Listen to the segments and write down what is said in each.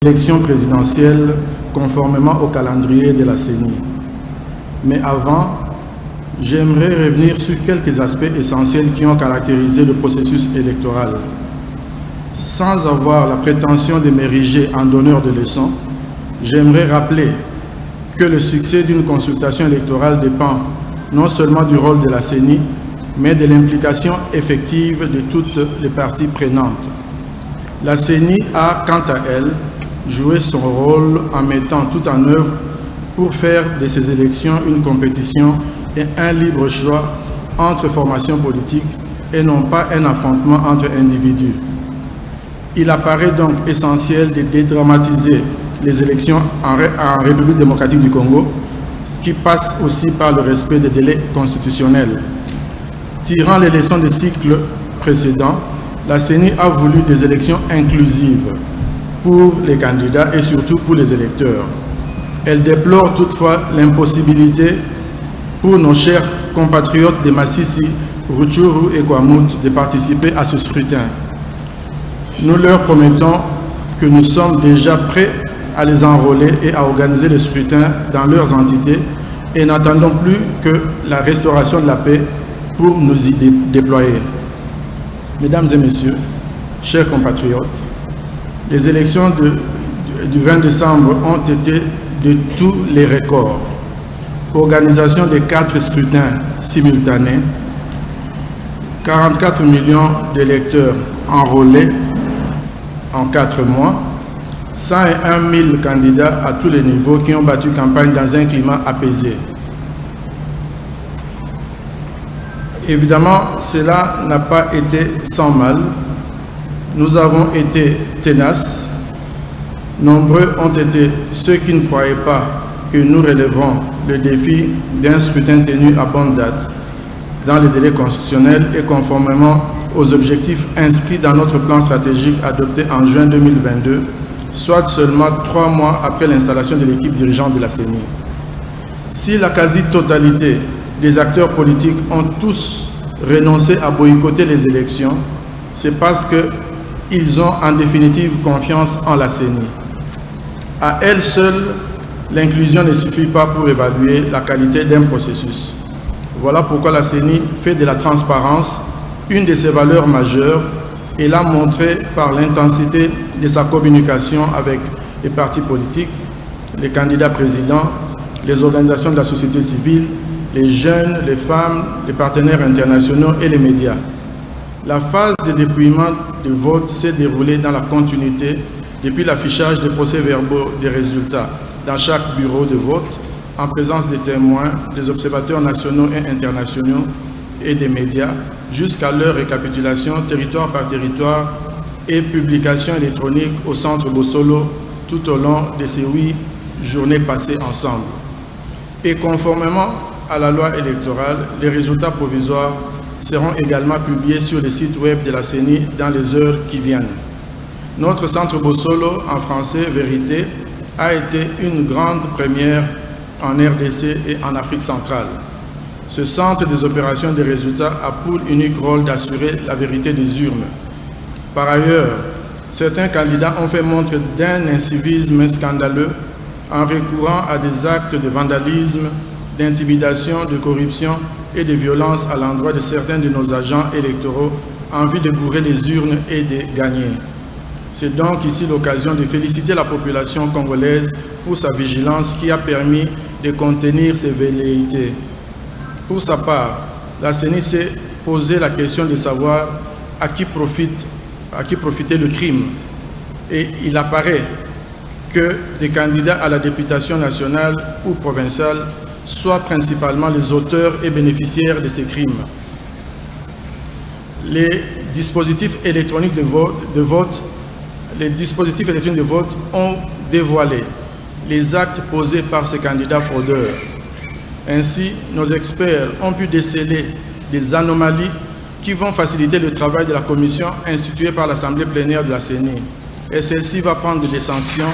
Élection présidentielle conformément au calendrier de la CENI. Mais avant, j'aimerais revenir sur quelques aspects essentiels qui ont caractérisé le processus électoral. Sans avoir la prétention de m'ériger en donneur de leçons, j'aimerais rappeler que le succès d'une consultation électorale dépend non seulement du rôle de la CENI, mais de l'implication effective de toutes les parties prenantes. La CENI a, quant à elle, joué son rôle en mettant tout en œuvre pour faire de ces élections une compétition et un libre choix entre formations politiques et non pas un affrontement entre individus. Il apparaît donc essentiel de dédramatiser les élections en République démocratique du Congo, qui passent aussi par le respect des délais constitutionnels. Tirant les leçons des cycles précédents, la CENI a voulu des élections inclusives pour les candidats et surtout pour les électeurs. Elle déplore toutefois l'impossibilité pour nos chers compatriotes de Massissi, Rutshuru et Kwamouth de participer à ce scrutin. Nous leur promettons que nous sommes déjà prêts à les enrôler et à organiser le scrutin dans leurs entités et n'attendons plus que la restauration de la paix pour nous y déployer. Mesdames et messieurs, chers compatriotes, les élections du 20 décembre ont été de tous les records. Organisation des 4 scrutins simultanés, 44 millions d'électeurs enrôlés en 4 mois, 101 000 candidats à tous les niveaux qui ont battu campagne dans un climat apaisé. Évidemment, cela n'a pas été sans mal. Nous avons été tenaces. Nombreux ont été ceux qui ne croyaient pas que nous relèverons le défi d'un scrutin tenu à bonne date, dans les délais constitutionnels et conformément aux objectifs inscrits dans notre plan stratégique adopté en juin 2022, soit seulement 3 mois après l'installation de l'équipe dirigeante de la CENI. Si la quasi-totalité des acteurs politiques ont tous renoncé à boycotter les élections, c'est parce qu'ils ont en définitive confiance en la CENI. À elle seule, l'inclusion ne suffit pas pour évaluer la qualité d'un processus. Voilà pourquoi la CENI fait de la transparence une de ses valeurs majeures et l'a montré par l'intensité de sa communication avec les partis politiques, les candidats présidents, les organisations de la société civile, les jeunes, les femmes, les partenaires internationaux et les médias. La phase de dépouillement de vote s'est déroulée dans la continuité depuis l'affichage des procès-verbaux des résultats dans chaque bureau de vote, en présence des témoins, des observateurs nationaux et internationaux et des médias, jusqu'à leur récapitulation territoire par territoire et publication électronique au centre Bossolo tout au long de ces 8 journées passées ensemble. Et conformément à la loi électorale, les résultats provisoires seront également publiés sur le site web de la CENI dans les heures qui viennent. Notre centre Bossolo, en français Vérité, a été une grande première en RDC et en Afrique centrale. Ce centre des opérations des résultats a pour unique rôle d'assurer la vérité des urnes. Par ailleurs, certains candidats ont fait montre d'un incivisme scandaleux en recourant à des actes de vandalisme, d'intimidation, de corruption et de violence à l'endroit de certains de nos agents électoraux en vue de bourrer les urnes et de gagner. C'est donc ici l'occasion de féliciter la population congolaise pour sa vigilance qui a permis de contenir ces velléités. Pour sa part, la CENI s'est posé la question de savoir à qui profitait le crime. Et il apparaît que des candidats à la députation nationale ou provinciale soient principalement les auteurs et bénéficiaires de ces crimes. Les dispositifs électroniques de vote ont dévoilé les actes posés par ces candidats fraudeurs. Ainsi, nos experts ont pu déceler des anomalies qui vont faciliter le travail de la commission instituée par l'Assemblée plénière de la CENI. Et celle-ci va prendre des sanctions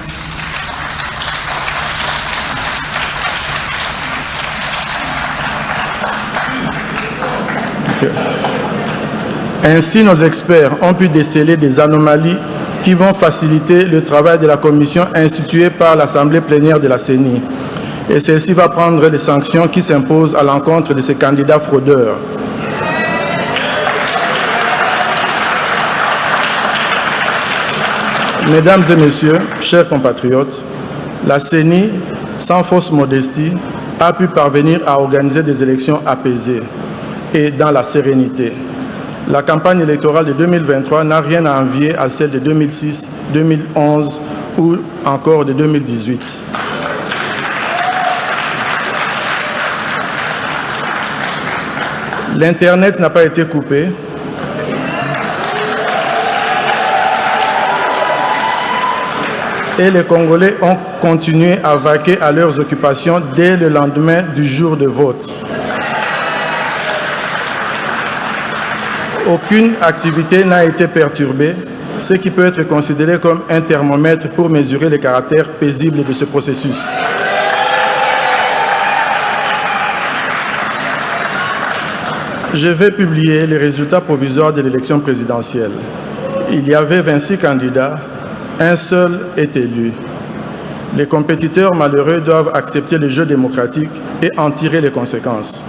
Ainsi, nos experts ont pu déceler des anomalies qui vont faciliter le travail de la commission instituée par l'Assemblée plénière de la CENI. Et celle-ci va prendre les sanctions qui s'imposent à l'encontre de ces candidats fraudeurs. Mesdames et messieurs, chers compatriotes, la CENI, sans fausse modestie, a pu parvenir à organiser des élections apaisées et dans la sérénité. La campagne électorale de 2023 n'a rien à envier à celle de 2006, 2011 ou encore de 2018. L'Internet n'a pas été coupé. Et les Congolais ont continué à vaquer à leurs occupations dès le lendemain du jour de vote. Aucune activité n'a été perturbée, ce qui peut être considéré comme un thermomètre pour mesurer le caractère paisible de ce processus. Je vais publier les résultats provisoires de l'élection présidentielle. Il y avait 26 candidats. Un seul est élu. Les compétiteurs malheureux doivent accepter le jeu démocratique et en tirer les conséquences.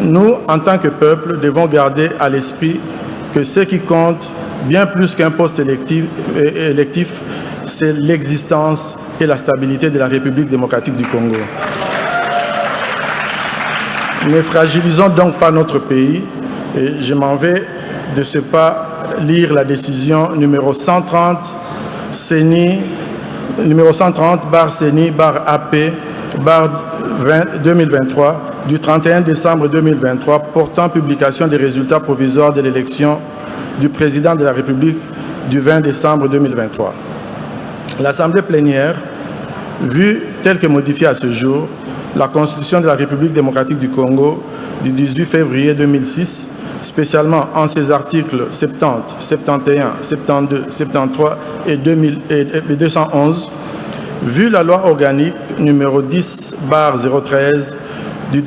Nous, en tant que peuple, devons garder à l'esprit que ce qui compte, bien plus qu'un poste électif, c'est l'existence et la stabilité de la République démocratique du Congo. Ne fragilisons donc pas notre pays, et je m'en vais de ce pas lire la décision numéro 130 CENI, numéro 130 CENI AP 2023 du 31 décembre 2023 portant publication des résultats provisoires de l'élection du président de la République du 20 décembre 2023. L'Assemblée plénière, vue telle que modifiée à ce jour, la Constitution de la République démocratique du Congo du 18 février 2006, spécialement en ses articles 70, 71, 72, 73 et 211, vu la loi organique numéro 10/013 du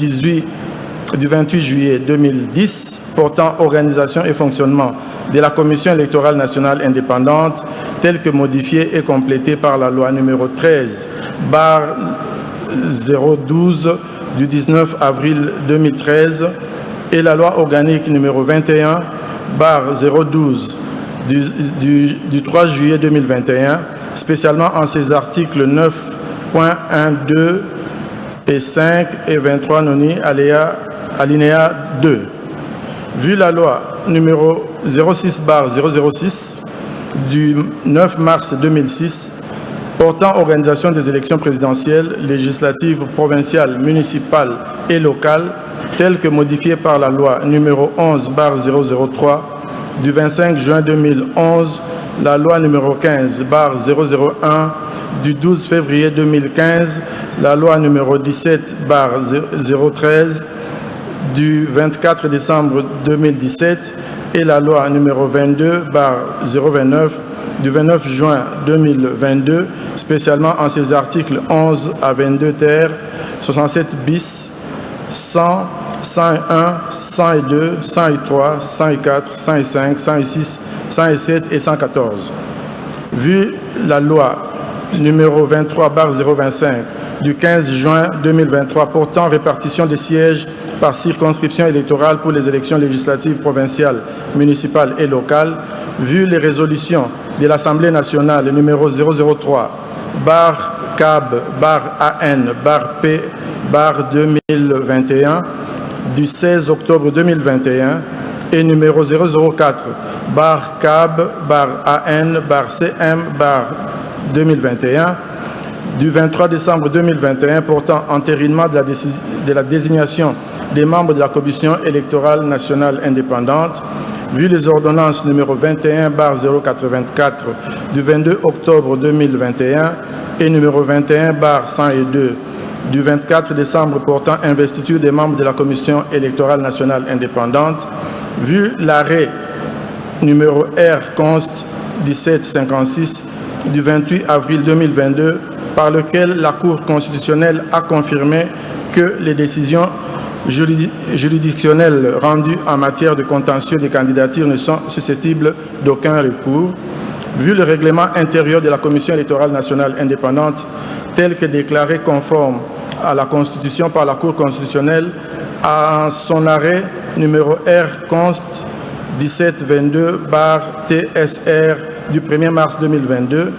28 juillet 2010 portant organisation et fonctionnement de la Commission électorale nationale indépendante, telle que modifiée et complétée par la loi numéro 13/012 du 19 avril 2013 et la loi organique numéro 21/012 du 3 juillet 2021, spécialement en ses articles 9.12 et 5 et 23 noni alinéa 2. Vu la loi numéro 06/006 du 9 mars 2006 portant organisation des élections présidentielles, législatives, provinciales, municipales et locales, telle que modifiée par la loi numéro 11/003 du 25 juin 2011, la loi numéro 15/001 du 12 février 2015, la loi numéro 17/013 du 24 décembre 2017 et la loi numéro 22/029 du 29 juin 2022, spécialement en ses articles 11 à 22 ter, 67 bis, 100, 101, 102, 103, 104, 105, 106, 107 et 114. Vu la loi numéro 23/025 du 15 juin 2023 portant répartition des sièges par circonscription électorale pour les élections législatives provinciales, municipales et locales, vu les résolutions de l'Assemblée nationale numéro 003/CAB/AN/P/2021 du 16 octobre 2021 et numéro 004/CAB/AN/CM/2021 du 23 décembre 2021 portant entérinement de la désignation des membres de la Commission électorale nationale indépendante, vu les ordonnances numéro 21/084 du 22 octobre 2021 et numéro 21/102 du 24 décembre portant investiture des membres de la Commission électorale nationale indépendante, vu l'arrêt numéro R const 1756 du 28 avril 2022 par lequel la Cour constitutionnelle a confirmé que les décisions juridictionnels rendus en matière de contentieux des candidatures ne sont susceptibles d'aucun recours. Vu le règlement intérieur de la Commission électorale nationale indépendante tel que déclaré conforme à la Constitution par la Cour constitutionnelle, en son arrêt numéro R const 1722/TSR du 1er mars 2022,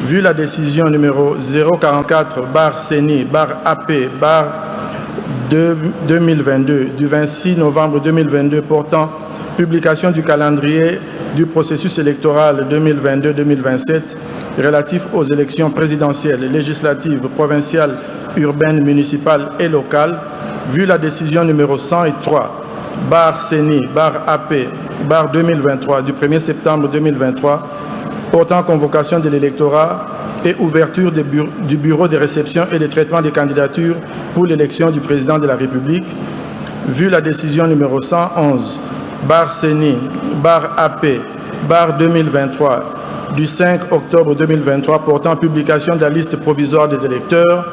vu la décision numéro 044/CENI/AP/2022 du 26 novembre 2022 portant publication du calendrier du processus électoral 2022-2027 relatif aux élections présidentielles, législatives, provinciales, urbaines, municipales et locales, vu la décision numéro 103/CENI/AP/2023 du 1er septembre 2023 portant convocation de l'électorat et ouverture du bureau de réception et de traitement des candidatures pour l'élection du président de la République, vu la décision numéro 111/CENI/AP/2023 du 5 octobre 2023 portant publication de la liste provisoire des électeurs,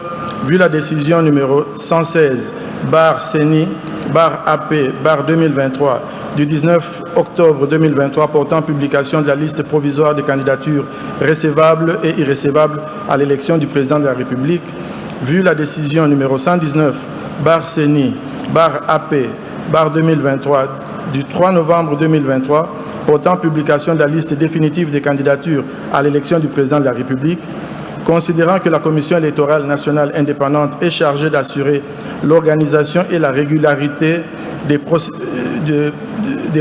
vu la décision numéro 116/CENI/AP/2023 du 19 octobre 2023 portant publication de la liste provisoire des candidatures recevables et irrecevables à l'élection du président de la République, vu la décision numéro 119/CENI/AP/2023 du 3 novembre 2023 portant publication de la liste définitive des candidatures à l'élection du président de la République, considérant que la Commission électorale nationale indépendante est chargée d'assurer l'organisation et la régularité des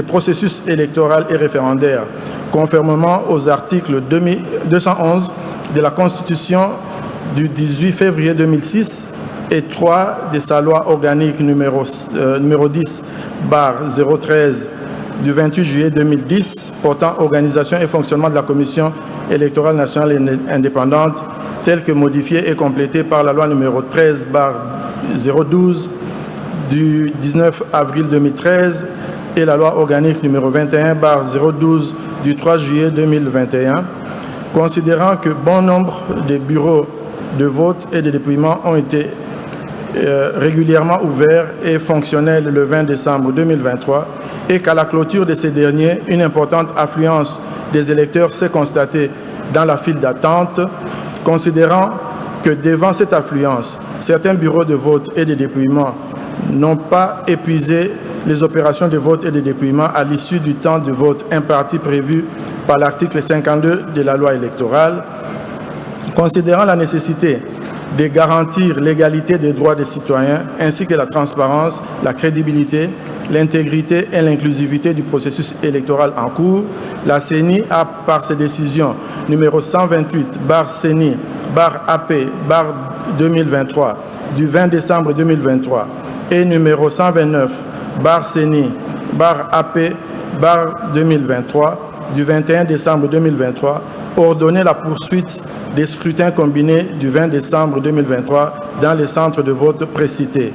processus électoraux et référendaires, conformément aux articles 211 de la Constitution du 18 février 2006 et 3 de sa loi organique numéro 10/013 du 28 juillet 2010 portant organisation et fonctionnement de la Commission électorale nationale indépendante, telle que modifiée et complétée par la loi numéro 13/012 du 19 avril 2013 et la loi organique numéro 21/012 du 3 juillet 2021, considérant que bon nombre de bureaux de vote et de dépouillement ont été régulièrement ouverts et fonctionnels le 20 décembre 2023 et qu'à la clôture de ces derniers, une importante affluence des électeurs s'est constatée dans la file d'attente, considérant que devant cette affluence, certains bureaux de vote et de dépouillement n'ont pas épuisé les opérations de vote et de dépouillement à l'issue du temps de vote imparti prévu par l'article 52 de la loi électorale, considérant la nécessité de garantir l'égalité des droits des citoyens ainsi que la transparence, la crédibilité, l'intégrité et l'inclusivité du processus électoral en cours, la CENI a, par ses décisions numéro 128/CENI/AP/2023 du 20 décembre 2023 et numéro 129/CENI/AP/2023 du 21 décembre 2023, ordonné la poursuite des scrutins combinés du 20 décembre 2023 dans les centres de vote précités.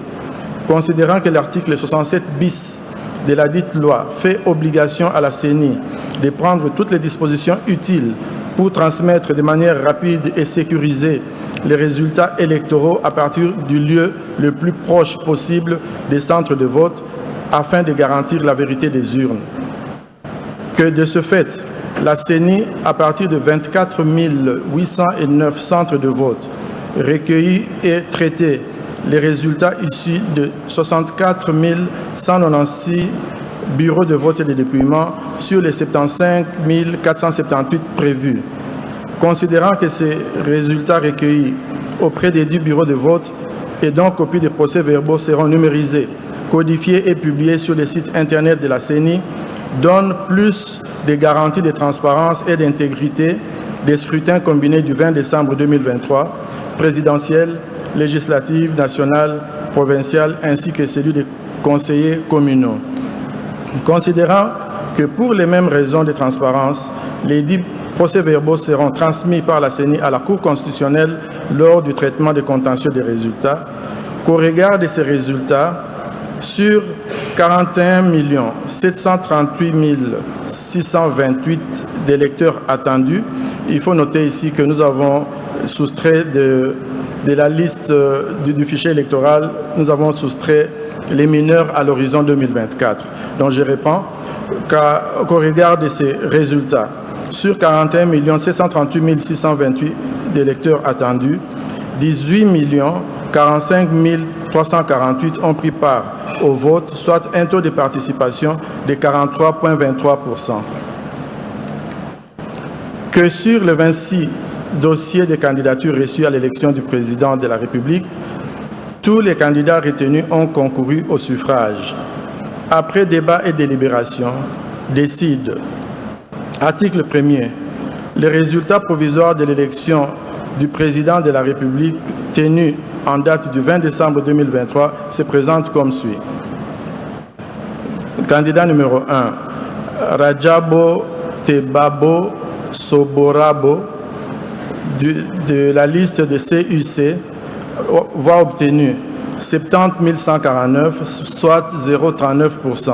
Considérant que l'article 67 bis de la dite loi fait obligation à la CENI de prendre toutes les dispositions utiles pour transmettre de manière rapide et sécurisée les résultats électoraux à partir du lieu le plus proche possible des centres de vote afin de garantir la vérité des urnes. Que de ce fait, la CENI, à partir de 24 809 centres de vote, recueillit et traité les résultats issus de 64 196 bureaux de vote et de dépouillement sur les 75 478 prévus. Considérant que ces résultats recueillis auprès des 10 bureaux de vote et dont copie des procès-verbaux seront numérisés, codifiés et publiés sur le site Internet de la CENI, donne plus de garanties de transparence et d'intégrité des scrutins combinés du 20 décembre 2023, présidentiel, législative, nationale, provinciale, ainsi que celui des conseillers communaux. Considérant que pour les mêmes raisons de transparence, les 10 procès-verbaux seront transmis par la CENI à la Cour constitutionnelle lors du traitement des contentieux des résultats, qu'au regard de ces résultats, sur 41 738 628 d'électeurs attendus, il faut noter ici que nous avons soustrait de la liste du fichier électoral, nous avons soustrait les mineurs à l'horizon 2024. Donc je réponds qu'au regard de ces résultats, sur 41 738 628 d'électeurs attendus, 18 45 348 ont pris part au vote, soit un taux de participation de 43,23%. Que sur les 26 dossiers de candidature reçus à l'élection du président de la République, tous les candidats retenus ont concouru au suffrage. Après débat et délibération, décide, article 1er, les résultats provisoires de l'élection du président de la République tenue en date du 20 décembre 2023 se présentent comme suit. Candidat numéro 1, Rajabo Tebabo Soborabo de la liste de CUC, voix obtenue 70 149, soit 0,39%.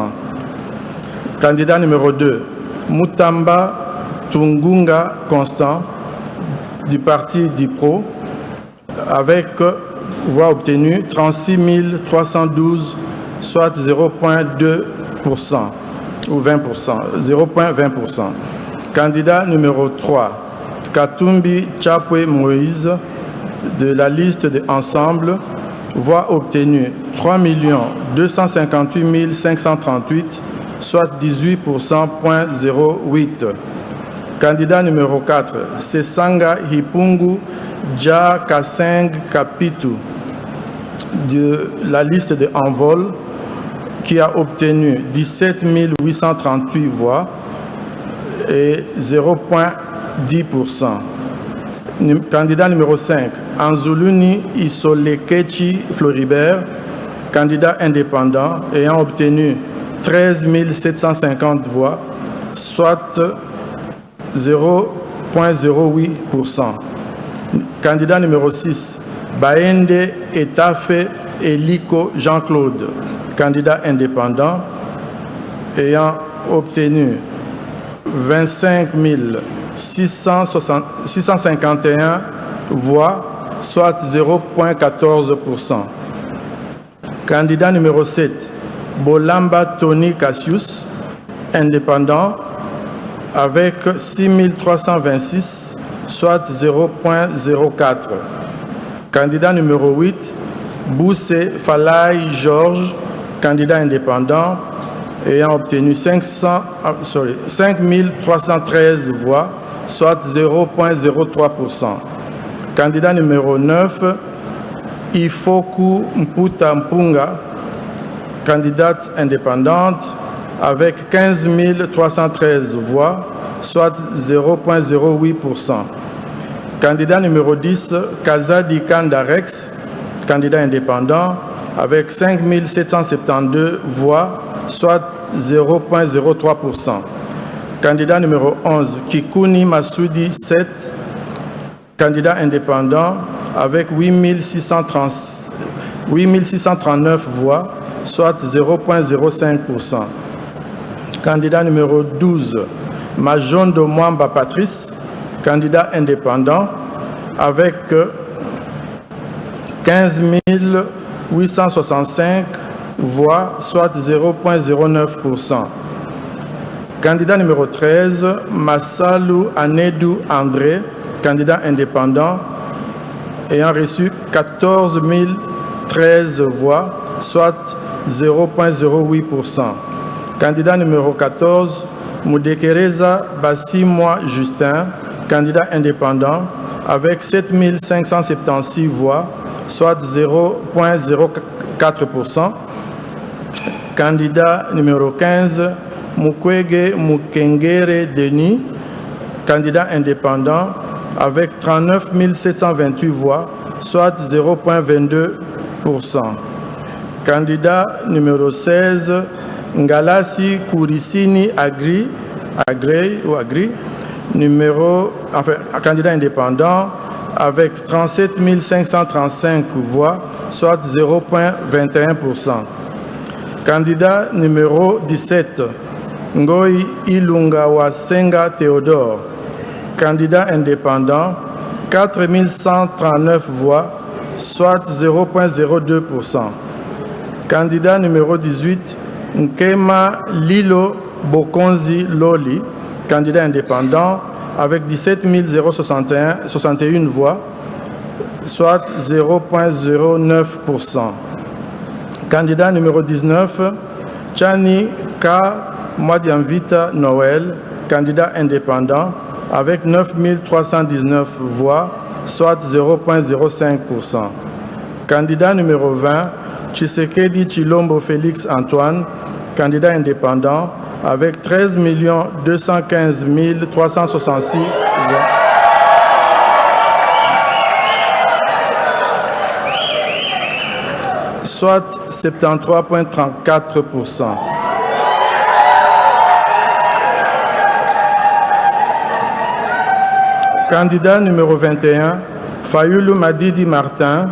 Candidat numéro 2, Mutamba Tungunga Constant du parti DIPRO, avec voix obtenue 36 312, soit 0,2% ou 20%, 0,20%. Candidat numéro 3, Katumbi Chapwe Moïse de la liste de Ensemble, voix obtenue 3 258 538, soit 18,08%. Candidat numéro 4, Sesanga Hipungu Dja Kaseng Kapitu de la liste de Envol, qui a obtenu 17 838 voix et 0,10%. Candidat numéro 5, Anzuluni Isolekechi Floribert, candidat indépendant ayant obtenu 13 750 voix, soit 0,08%. Candidat numéro 6, Baende Etafe Eliko Jean-Claude, candidat indépendant ayant obtenu 25 651 voix, soit 0,14%. Candidat numéro 7, Bolamba Tony Cassius, indépendant, avec 6 326, soit 0,04. Candidat numéro 8, Boussé Falay Georges, candidat indépendant, ayant obtenu 5 313 voix, soit 0,03%. Candidat numéro 9, Ifoku Mputa Mpunga, candidate indépendante, avec 15 313 voix, soit 0,08%. Candidat numéro 10, Kazadi Kandarex, candidat indépendant, avec 5 772 voix, soit 0,03%. Candidat numéro 11, Kikuni Massoudi 7, candidat indépendant, avec 8 639 voix, soit 0,05%. Candidat numéro 12, Majondo Mwamba Patrice, candidat indépendant, avec 15 865 voix, soit 0,09%. Candidat numéro 13, Massalou Anedou André, candidat indépendant, ayant reçu 14 013 voix, soit 0,08%. Candidat numéro 14, Moudekereza Bassimwa Justin, candidat indépendant, avec 7 576 voix, soit 0,04%. Candidat numéro 15, Mukwege Mukengere Denis, candidat indépendant, avec 39 728 voix, soit 0,22%. Candidat numéro 16, Ngalasi Kourisini Agri, candidat indépendant, avec 37 535 voix, soit 0,21%. Candidat numéro 17, Ngoi Ilunga Wasenga Théodore, candidat indépendant, 4 139 voix, soit 0,02%. Candidat numéro 18, Nkema Lilo Bokonzi Loli, candidat indépendant, avec 17 061 voix, soit 0,09%. Candidat numéro 19, Chani K. Mwadianvita Noël, candidat indépendant, avec 9 319 voix, soit 0,05%. Candidat numéro 20, Tshisekedi Tshilombo Félix Antoine, candidat indépendant, avec 13 215 366 voix. Soit 73,34%. Candidat numéro 21, Fayulu Madidi Martin,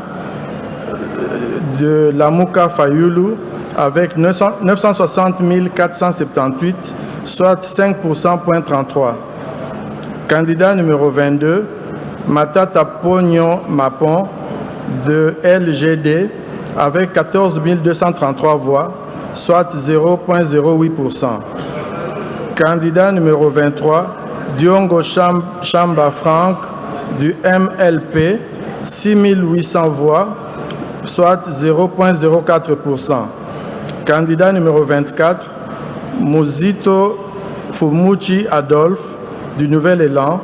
de Lamouka Fayulu, avec 960 478, soit 5%,33. Candidat numéro 22, Matata Pognon Mapon, de LGD, avec 14 233 voix, soit 0,08%. Candidat numéro 23, Diongo Chamba Franck, du MLP, 6 800 voix, soit 0,04%. Candidat numéro 24, Muzito Fumuchi Adolphe, du Nouvel Élan,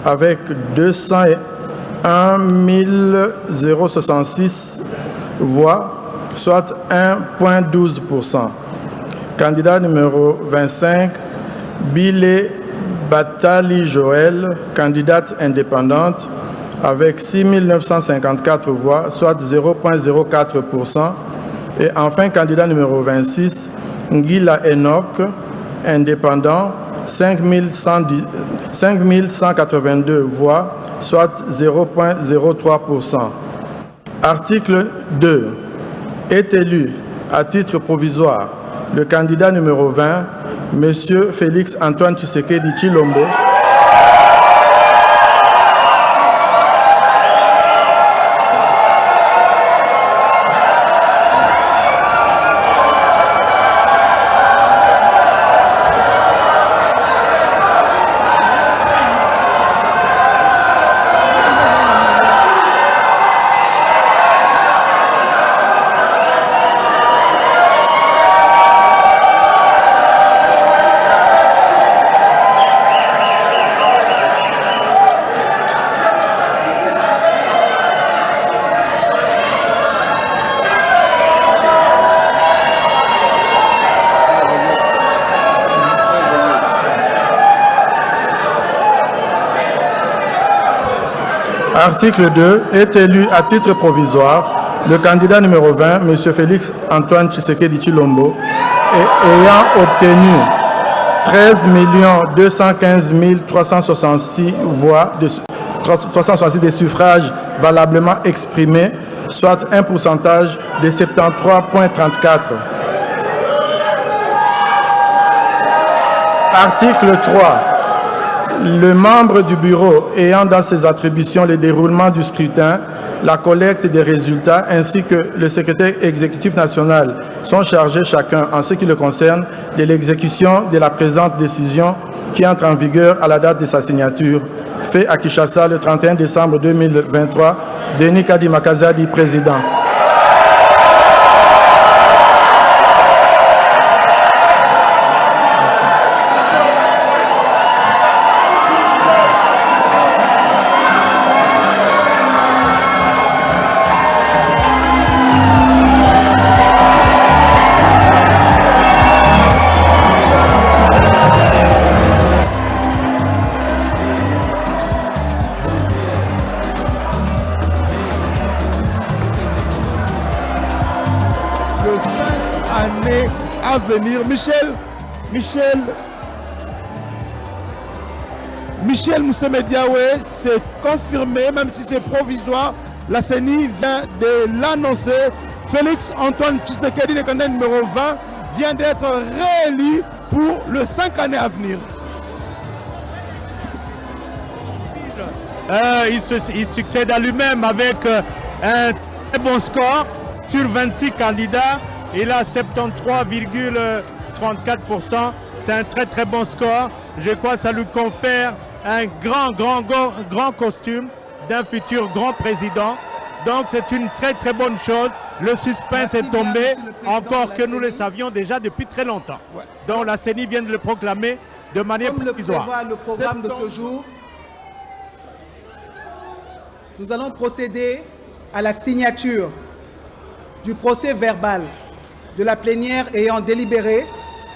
avec 201 066 voix, soit 1,12%. Candidat numéro 25, Bile Batali Joël, candidate indépendante, avec 6 954 voix, soit 0,04%. Et enfin, candidat numéro 26, Ngila Enoch, indépendant, 5 182 voix, soit 0,03%. Article 2. Est élu à titre provisoire le candidat numéro 20, M. Félix Antoine Tshisekedi Tshilombo, Article 2. Est élu à titre provisoire le candidat numéro 20, M. Félix Antoine Tshisekedi Tshilombo, ayant obtenu 13 215 366 voix, 366 des suffrages valablement exprimés, soit un pourcentage de 73,34. Article 3. Le membre du bureau ayant dans ses attributions le déroulement du scrutin, la collecte des résultats ainsi que le secrétaire exécutif national sont chargés chacun, en ce qui le concerne, de l'exécution de la présente décision qui entre en vigueur à la date de sa signature. Fait à Kinshasa le 31 décembre 2023, Denis Kadima Kazadi, président. Venir. Michel Moussemediawe, c'est confirmé, même si c'est provisoire. La CENI vient de l'annoncer. Félix Antoine Tshisekedi, le candidat numéro 20, vient d'être réélu pour les 5 années à venir. Il succède à lui-même avec un très bon score. Sur 26 candidats, il a 73,34%. C'est un très très bon score. Je crois que ça lui confère un grand costume d'un futur grand président. Donc c'est une très très bonne chose. Le suspense est tombé, encore que nous le savions déjà depuis très longtemps. Ouais. Donc la CENI vient de le proclamer de manière provisoire. Comme le prévoit le programme de ce jour, nous allons procéder à la signature du procès verbal de la plénière ayant délibéré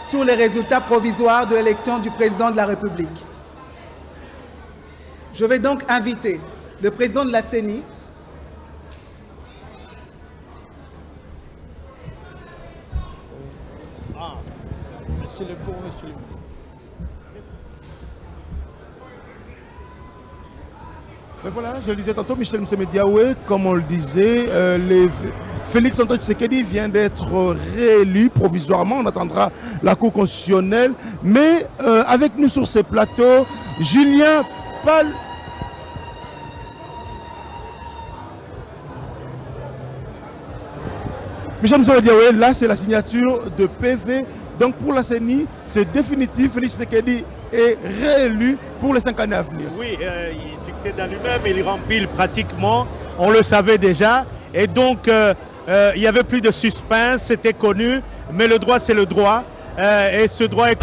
sur les résultats provisoires de l'élection du président de la République. Je vais donc inviter le président de la CENI, Monsieur le Bourg, monsieur le Mais voilà, je le disais tantôt, Michel Msemediawe, comme on le disait, Félix Antoine Tshisekedi vient d'être réélu provisoirement. On attendra la Cour constitutionnelle. Mais avec nous sur ces plateaux, Julien Pal. Michel Msemediawe, là c'est la signature de PV. Donc pour la CENI, c'est définitif. Félix Tshisekedi est réélu pour les 5 années à venir. Oui, il succède à lui-même, il remplit pratiquement, on le savait déjà. Et donc, il n'y avait plus de suspense, c'était connu, mais le droit c'est le droit. Et ce droit est...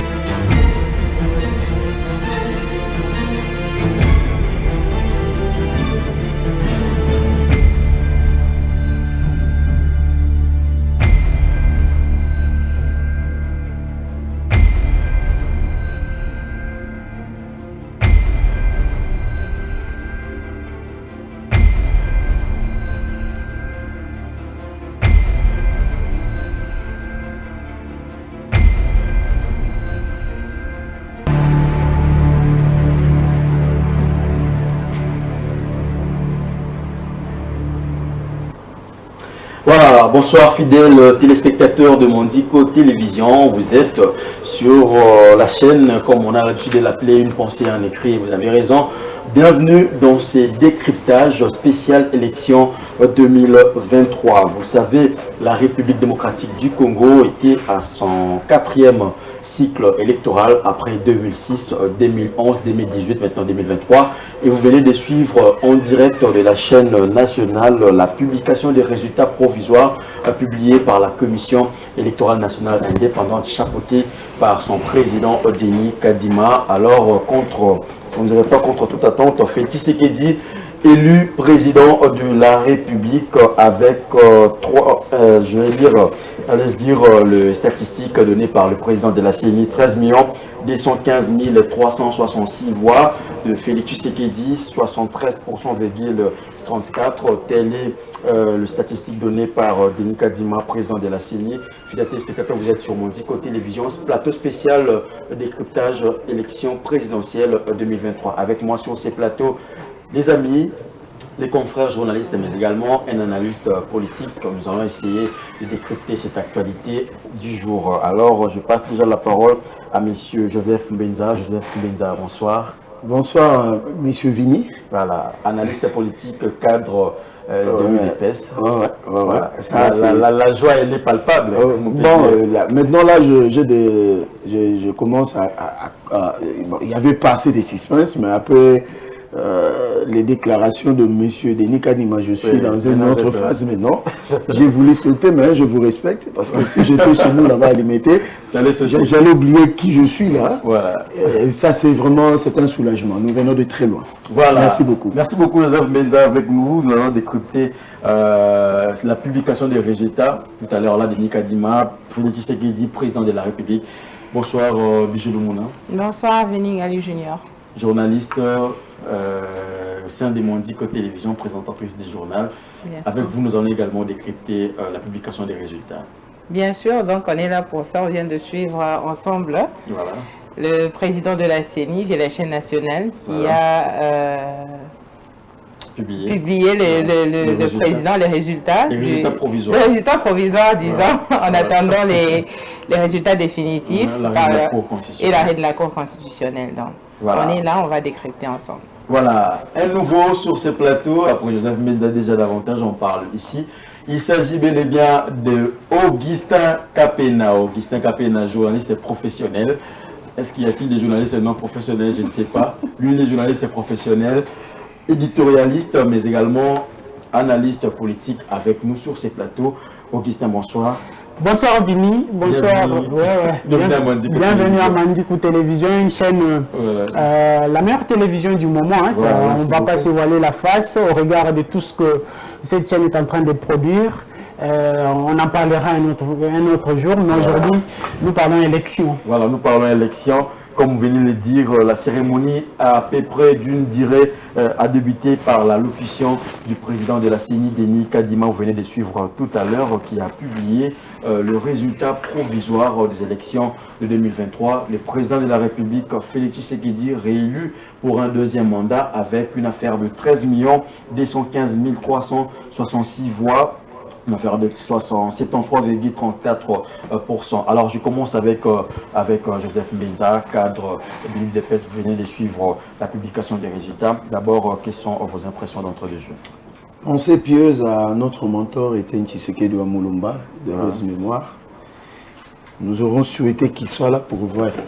Voilà, bonsoir fidèles téléspectateurs de Mondico Télévision. Vous êtes sur la chaîne, comme on a l'habitude de l'appeler, Une pensée en écrit. Vous avez raison. Bienvenue dans ces décryptages spécial élection 2023. Vous savez, la République démocratique du Congo était à son 4e cycle électoral après 2006, 2011, 2018, maintenant 2023. Et vous venez de suivre en direct de la chaîne nationale la publication des résultats provisoires publiés par la Commission électorale nationale indépendante chapeautée par son président Denis Kadima. Alors, on ne dirait pas contre toute attente, Félix Tshisekedi élu président de la République avec je vais dire les statistiques données par le président de la CENI, 13 215 366 voix, de Félix Tshisekedi, 73,34%, tel est le statistique donné par Denis Kadima, président de la CENI. Fidèles téléspectateurs, vous êtes sur Mondico Télévision, plateau spécial décryptage élection présidentielle 2023. Avec moi sur ces plateaux, les amis, les confrères journalistes, mais également un analyste politique. Nous allons essayer de décrypter cette actualité du jour. Alors, je passe déjà la parole à monsieur Joseph Mbenza. Joseph Mbenza, bonsoir. Bonsoir, monsieur Vini. Voilà, analyste politique, cadre de l'UDPS. La joie, elle est palpable. Maintenant, là, je commence il n'y avait pas assez de suspense, mais après... les déclarations de M. Denis Kadima, je suis dans une autre phase maintenant. J'ai voulu sauter, mais je vous respecte parce que si j'étais chez nous là-bas à Limité, j'allais oublier qui je suis là. Voilà. Et ça, c'est un soulagement. Nous venons de très loin. Voilà. Merci beaucoup. Merci beaucoup, Joseph Benza, avec nous. Nous allons décrypter la publication des résultats. Tout à l'heure, là, Denis Kadima, Félix Tshisekedi, président de la République. Bonsoir, Bijou Lumuna. Bonsoir, Véning Ali Junior. Journaliste au sein des Mondico Télévision, présentatrice des journaux. Avec vous, nous allons également décrypter la publication des résultats. Bien sûr, donc on est là pour ça. On vient de suivre ensemble le président de la CENI, via la chaîne nationale, qui a publié le président, les résultats provisoires. Les résultats provisoires, disons, en attendant les résultats définitifs et l'arrêt de la Cour constitutionnelle. Donc, on est là, on va décrypter ensemble. Voilà, un nouveau sur ce plateau. Après Joseph Menda déjà davantage, on parle ici. Il s'agit bel et bien de Augustin Kapena. Augustin Kapena, journaliste professionnel. Est-ce qu'il y a-t-il des journalistes non professionnels? Je ne sais pas. Lui, il est journaliste professionnel, éditorialiste, mais également analyste politique avec nous sur ces plateaux. Augustin, bonsoir. Bonsoir Vini, bonsoir. Bienvenue à Mandikou Télévision, une chaîne, la meilleure télévision du moment. Hein, on ne va pas se voiler la face au regard de tout ce que cette chaîne est en train de produire. On en parlera un autre jour, mais aujourd'hui, nous parlons élection. Voilà, nous parlons élection. Comme vous venez de le dire, la cérémonie à peu près d'une durée a débuté par l'allocution du président de la CENI, Denis Kadima, vous venez de suivre tout à l'heure, qui a publié le résultat provisoire des élections de 2023. Le président de la République, Félix Tshisekedi, réélu pour un deuxième mandat avec une affaire de 13 215 366 voix. Une affaire de 73,34%. Alors, je commence avec Joseph Mbenza, cadre de l'UDPS. Vous venez de suivre la publication des résultats. D'abord, quelles sont vos impressions d'entrée de jeu? Pensée pieuse à notre mentor Étienne Tshisekedi Wamulumba, de Rose Mémoire. Nous aurons souhaité qu'il soit là pour voir ça.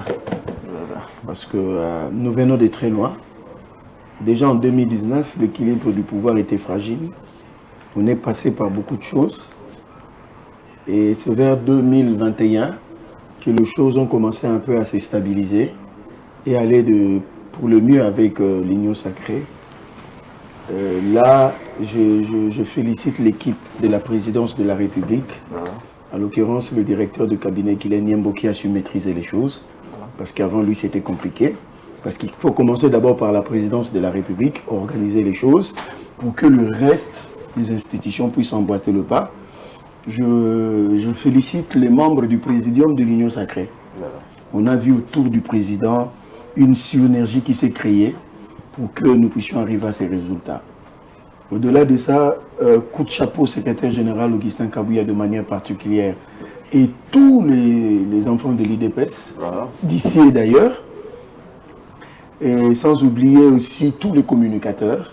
Parce que nous venons de très loin. Déjà en 2019, l'équilibre du pouvoir était fragile. On est passé par beaucoup de choses et c'est vers 2021 que les choses ont commencé un peu à se stabiliser et aller pour le mieux avec l'Union sacrée. Là, je félicite l'équipe de la présidence de la République, en l'occurrence le directeur de cabinet Kylian Niembo qui a su maîtriser les choses, parce qu'avant lui c'était compliqué, parce qu'il faut commencer d'abord par la présidence de la République, organiser les choses pour que le reste les institutions puissent emboîter le pas. Je félicite les membres du présidium de l'Union sacrée. On a vu autour du président une synergie qui s'est créée pour que nous puissions arriver à ces résultats. Au-delà de ça, coup de chapeau au secrétaire général Augustin Kabouya de manière particulière et tous les enfants de l'IDPS, d'ici et d'ailleurs, et sans oublier aussi tous les communicateurs,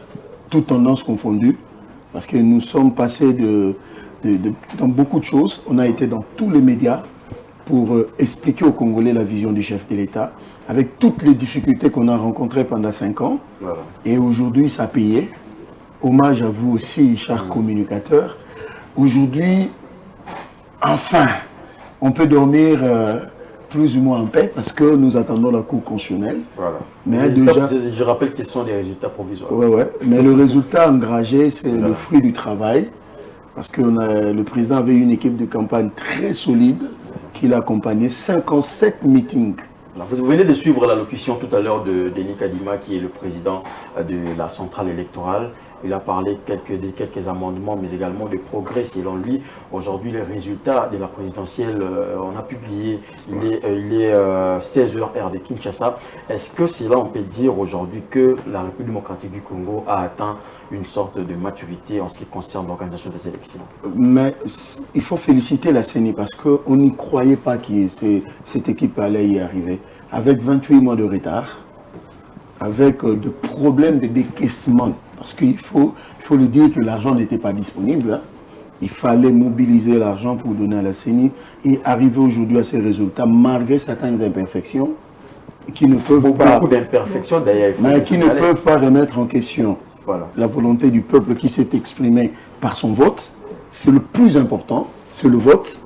toutes tendances confondues. Parce que nous sommes passés dans beaucoup de choses. On a été dans tous les médias pour expliquer aux Congolais la vision du chef de l'État, avec toutes les difficultés qu'on a rencontrées pendant 5 ans. Voilà. Et aujourd'hui, ça a payé. Hommage à vous aussi, chers communicateurs. Aujourd'hui, enfin, on peut dormir plus ou moins en paix parce que nous attendons la Cour constitutionnelle. Voilà. Mais déjà, je rappelle qu'ils sont des résultats provisoires. Mais le résultat engagé, c'est le fruit du travail. Parce que le président avait une équipe de campagne très solide qui l'a accompagné, 57 meetings. Alors, vous venez de suivre l'allocution tout à l'heure de Denis Kadima, qui est le président de la centrale électorale. Il a parlé de quelques amendements, mais également de progrès selon lui. Aujourd'hui, les résultats de la présidentielle, on a publié, il est 16h heure de Kinshasa. Est-ce que c'est là, on peut dire aujourd'hui que la République démocratique du Congo a atteint une sorte de maturité en ce qui concerne l'organisation des élections? Mais il faut féliciter la CENI parce qu'on n'y croyait pas que cette équipe allait y arriver. Avec 28 mois de retard, avec des problèmes de décaissement. Parce qu'il faut le dire que l'argent n'était pas disponible. Hein. Il fallait mobiliser l'argent pour donner à la CENI et arriver aujourd'hui à ces résultats malgré certaines imperfections qui ne peuvent pas... Beaucoup d'imperfections d'ailleurs. Mais qui ne peuvent pas remettre en question la volonté du peuple qui s'est exprimé par son vote. C'est le plus important, c'est le vote.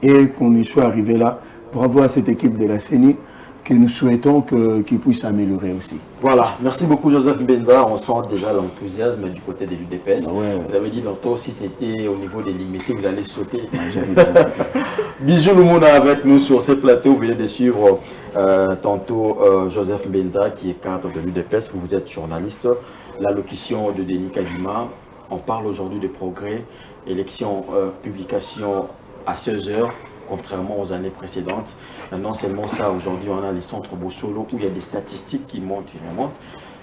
Et qu'on y soit arrivé là, bravo à cette équipe de la CENI, que nous souhaitons qu'ils puissent s'améliorer aussi. Voilà, merci beaucoup Joseph Mbenza. On sent déjà l'enthousiasme du côté de l'UDPS. Vous avez dit longtemps, si c'était au niveau des limités, vous allez sauter. Bijou Lumuna avec nous sur ce plateau. Vous venez de suivre tantôt Joseph Mbenza, qui est cadre de l'UDPS. Vous êtes journaliste. L'allocution de Denis Kadima. On parle aujourd'hui de progrès. Élection, publication à 16h. Contrairement aux années précédentes. Non seulement ça, aujourd'hui on a les centres Bossolo où il y a des statistiques qui montent et remontent.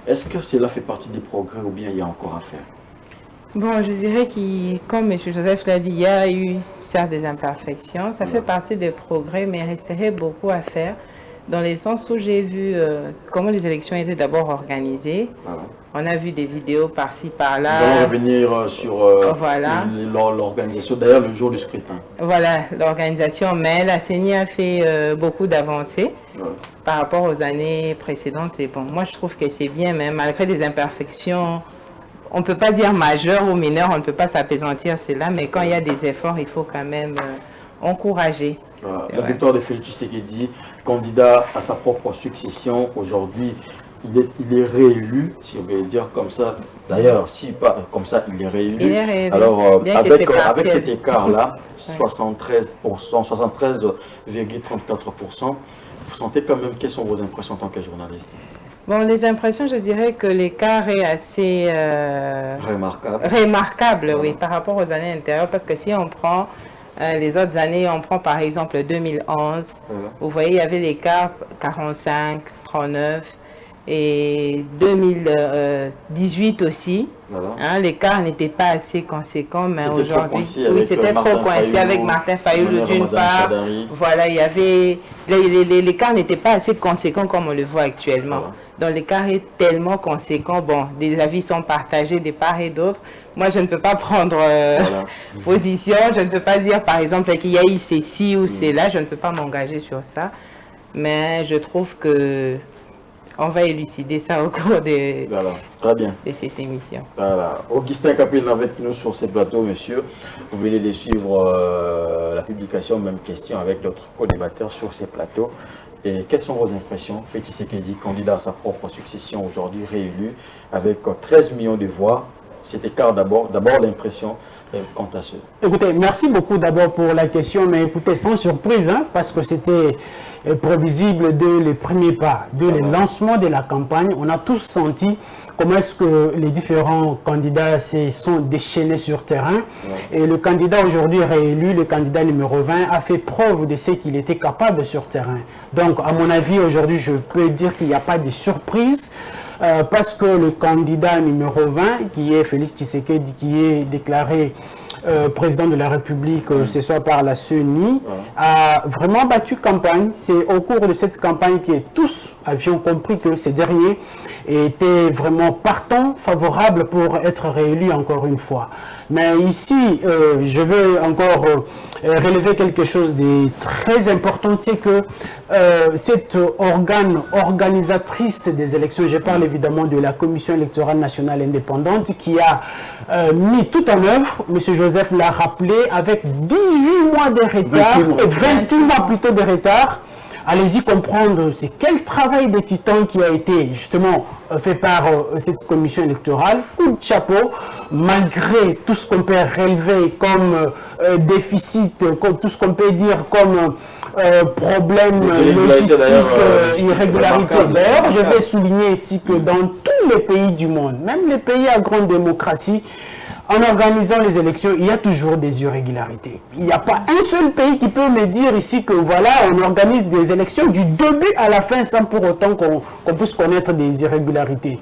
Est-ce que cela fait partie des progrès ou bien il y a encore à faire? Bon, je dirais que, comme M. Joseph l'a dit, il y a eu certes des imperfections. Ça fait partie des progrès, mais il resterait beaucoup à faire. dans le sens où j'ai vu comment les élections étaient d'abord organisées. On a vu des vidéos par-ci, par-là. On va revenir sur voilà. l'organisation, d'ailleurs le jour du scrutin. Voilà, l'organisation, mais la CENI a fait beaucoup d'avancées par rapport aux années précédentes. Et bon, moi, je trouve que c'est bien, mais malgré des imperfections, on ne peut pas dire majeures ou mineures, on ne peut pas s'apaisantir cela, mais quand il y a des efforts, il faut quand même encourager. Voilà. La victoire de Félix Tshisekedi, candidat à sa propre succession, aujourd'hui, il est réélu, si on veut dire comme ça. D'ailleurs, si pas comme ça, il est réélu. Il est réélu. Alors, avec cet écart-là, 73%, 73,34%, vous sentez quand même, quelles sont vos impressions en tant que journaliste? Bon, les impressions, je dirais que l'écart est assez remarquable, voilà. Oui, par rapport aux années antérieures, parce que si on prend les autres années, on prend par exemple 2011, voilà. Vous voyez, il y avait l'écart 45, 39, et 2018 aussi, voilà. Hein, l'écart n'était pas assez conséquent, mais aujourd'hui, oui, c'était trop coincé avec Martin Fayulu d'une part. Voilà, il y avait l'écart n'était pas assez conséquent comme on le voit actuellement. Voilà. Donc l'écart est tellement conséquent. Bon, des avis sont partagés de part et d'autre. Moi, je ne peux pas prendre position. Je ne peux pas dire, par exemple, qu'il y a eu ceci ou cela. Je ne peux pas m'engager sur ça. Mais je trouve que on va élucider ça au cours de cette émission. Voilà. Augustin Capil avec nous sur ce plateau, monsieur. Vous venez de suivre la publication, même question avec d'autres co-débatteurs sur ces plateaux. Et quelles sont vos impressions? Félix Tshisekedi, candidat à sa propre succession, aujourd'hui réélu avec 13 millions de voix. Cet écart d'abord l'impression quant à ce. Écoutez, merci beaucoup d'abord pour la question, mais écoutez, sans surprise, hein, parce que c'était prévisible dès les premiers pas, dès le lancement de la campagne. On a tous senti comment est-ce que les différents candidats se sont déchaînés sur terrain. Et le candidat aujourd'hui réélu, le candidat numéro 20, a fait preuve de ce qu'il était capable sur terrain. Donc, à mon avis, aujourd'hui, je peux dire qu'il n'y a pas de surprise. Parce que le candidat numéro 20, qui est Félix Tshisekedi, qui est déclaré président de la République, ce soir par la CENI, a vraiment battu campagne. C'est au cours de cette campagne que tous avions compris que ces derniers étaient vraiment partants, favorables pour être réélus encore une fois. Mais ici, je veux encore relever quelque chose de très important, c'est que cette organisatrice des élections, je parle évidemment de la Commission électorale nationale indépendante, qui a mis tout en œuvre, M. Joseph l'a rappelé, avec 18 mois de retard, 28 mois plutôt de retard. Allez-y comprendre, c'est quel travail de titan qui a été justement fait par cette commission électorale. Coup de chapeau, malgré tout ce qu'on peut relever comme déficit, comme tout ce qu'on peut dire comme problème logistique, irrégularité. D'ailleurs, je vais souligner ici que dans tous les pays du monde, même les pays à grande démocratie, en organisant les élections, il y a toujours des irrégularités. Il n'y a pas un seul pays qui peut me dire ici que voilà, on organise des élections du début à la fin sans pour autant qu'on puisse connaître des irrégularités.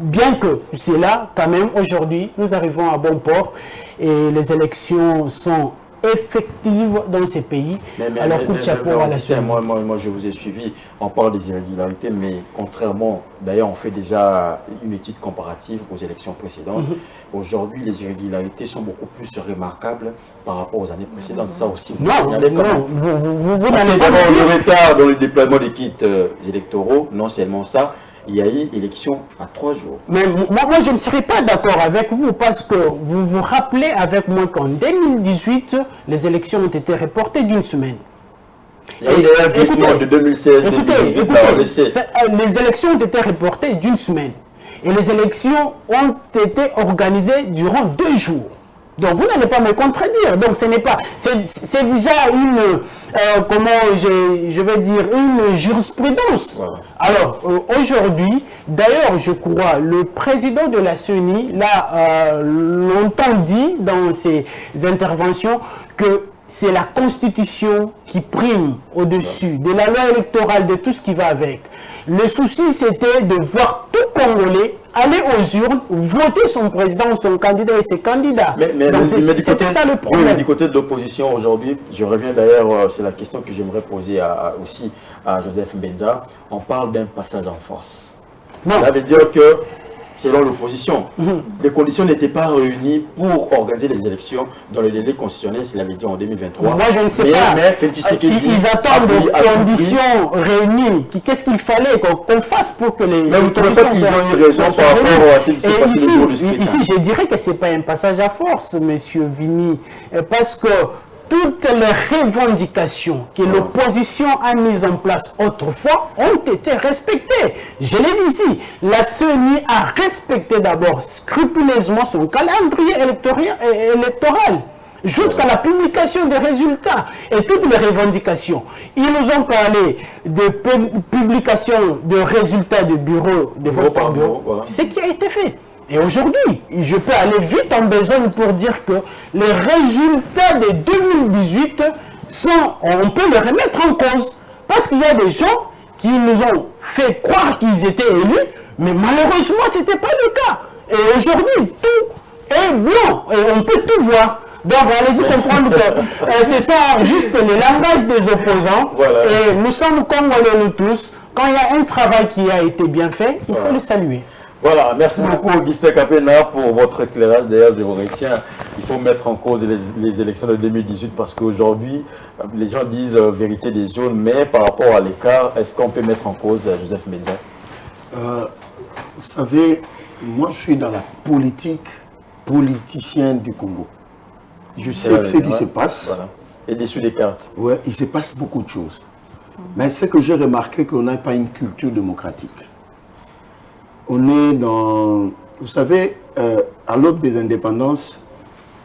Bien que c'est là, quand même, aujourd'hui, nous arrivons à bon port et les élections sont effectives dans ces pays. Alors, coup de chapeau à la suite. Moi, je vous ai suivi. On parle des irrégularités, mais contrairement, d'ailleurs, on fait déjà une étude comparative aux élections précédentes. Aujourd'hui, les irrégularités sont beaucoup plus remarquables par rapport aux années précédentes. Ça aussi, vous n'allez pas. Vous n'allez pas. Le retard dans le déploiement des kits électoraux, non seulement ça, il y a eu élection à 3 jours. Mais moi, je ne serai pas d'accord avec vous parce que vous vous rappelez avec moi qu'en 2018, les élections ont été reportées d'une semaine. Il y a eu un glissement de 2016, 2018. Les élections ont été reportées d'une semaine. Et les élections ont été organisées durant 2 jours. Donc vous n'allez pas me contredire. Donc ce n'est pas, c'est déjà une, comment je vais dire, une jurisprudence. Voilà. Alors aujourd'hui, d'ailleurs je crois, le président de la CENI l'a longtemps dit dans ses interventions que c'est la Constitution qui prime au-dessus de la loi électorale, de tout ce qui va avec. Le souci, c'était de voir tout Congolais aller aux urnes, voter son président ou son candidat et ses candidats. Donc c'est ça le problème. Oui, du côté de l'opposition aujourd'hui, je reviens d'ailleurs, c'est la question que j'aimerais poser aussi à Joseph Benza. On parle d'un passage en force. Non. Ça veut dire que, selon l'opposition, les conditions n'étaient pas réunies pour organiser les élections dans le délai constitutionnel, c'est l'avait dit en 2023. Moi, je ne sais pas. Ils attendent des conditions réunies. Qu'est-ce qu'il fallait qu'on fasse pour que les conditions soient réunies? Ici, je dirais que ce n'est pas un passage à force, monsieur Vini, parce que toutes les revendications que l'opposition a mises en place autrefois ont été respectées. Je l'ai dit ici, la CENI a respecté d'abord scrupuleusement son calendrier électoral jusqu'à la publication des résultats et toutes les revendications. Ils nous ont parlé de publication de résultats de bureau, de vote par bureau. Voilà. C'est ce qui a été fait. Et aujourd'hui, je peux aller vite en besogne pour dire que les résultats de 2018 on peut les remettre en cause. Parce qu'il y a des gens qui nous ont fait croire qu'ils étaient élus, mais malheureusement, ce n'était pas le cas. Et aujourd'hui, tout est blanc et on peut tout voir. Donc, allez-y comprendre que ce sont juste les langages des opposants. Voilà. Et nous sommes congolais nous tous. Quand il y a un travail qui a été bien fait, il faut le saluer. Voilà, merci beaucoup Augustin Kapena pour votre éclairage. D'ailleurs, je vous retiens, il faut mettre en cause les élections de 2018 parce qu'aujourd'hui, les gens disent vérité des zones, mais par rapport à l'écart, est-ce qu'on peut mettre en cause Joseph Benza? Vous savez, moi je suis dans la politicienne du Congo. Je sais ce qui se passe. Voilà. Et dessus des cartes. Ouais, il se passe beaucoup de choses. Mais c'est que j'ai remarqué qu'on n'a pas une culture démocratique. On est dans... Vous savez, à l'aube des indépendances,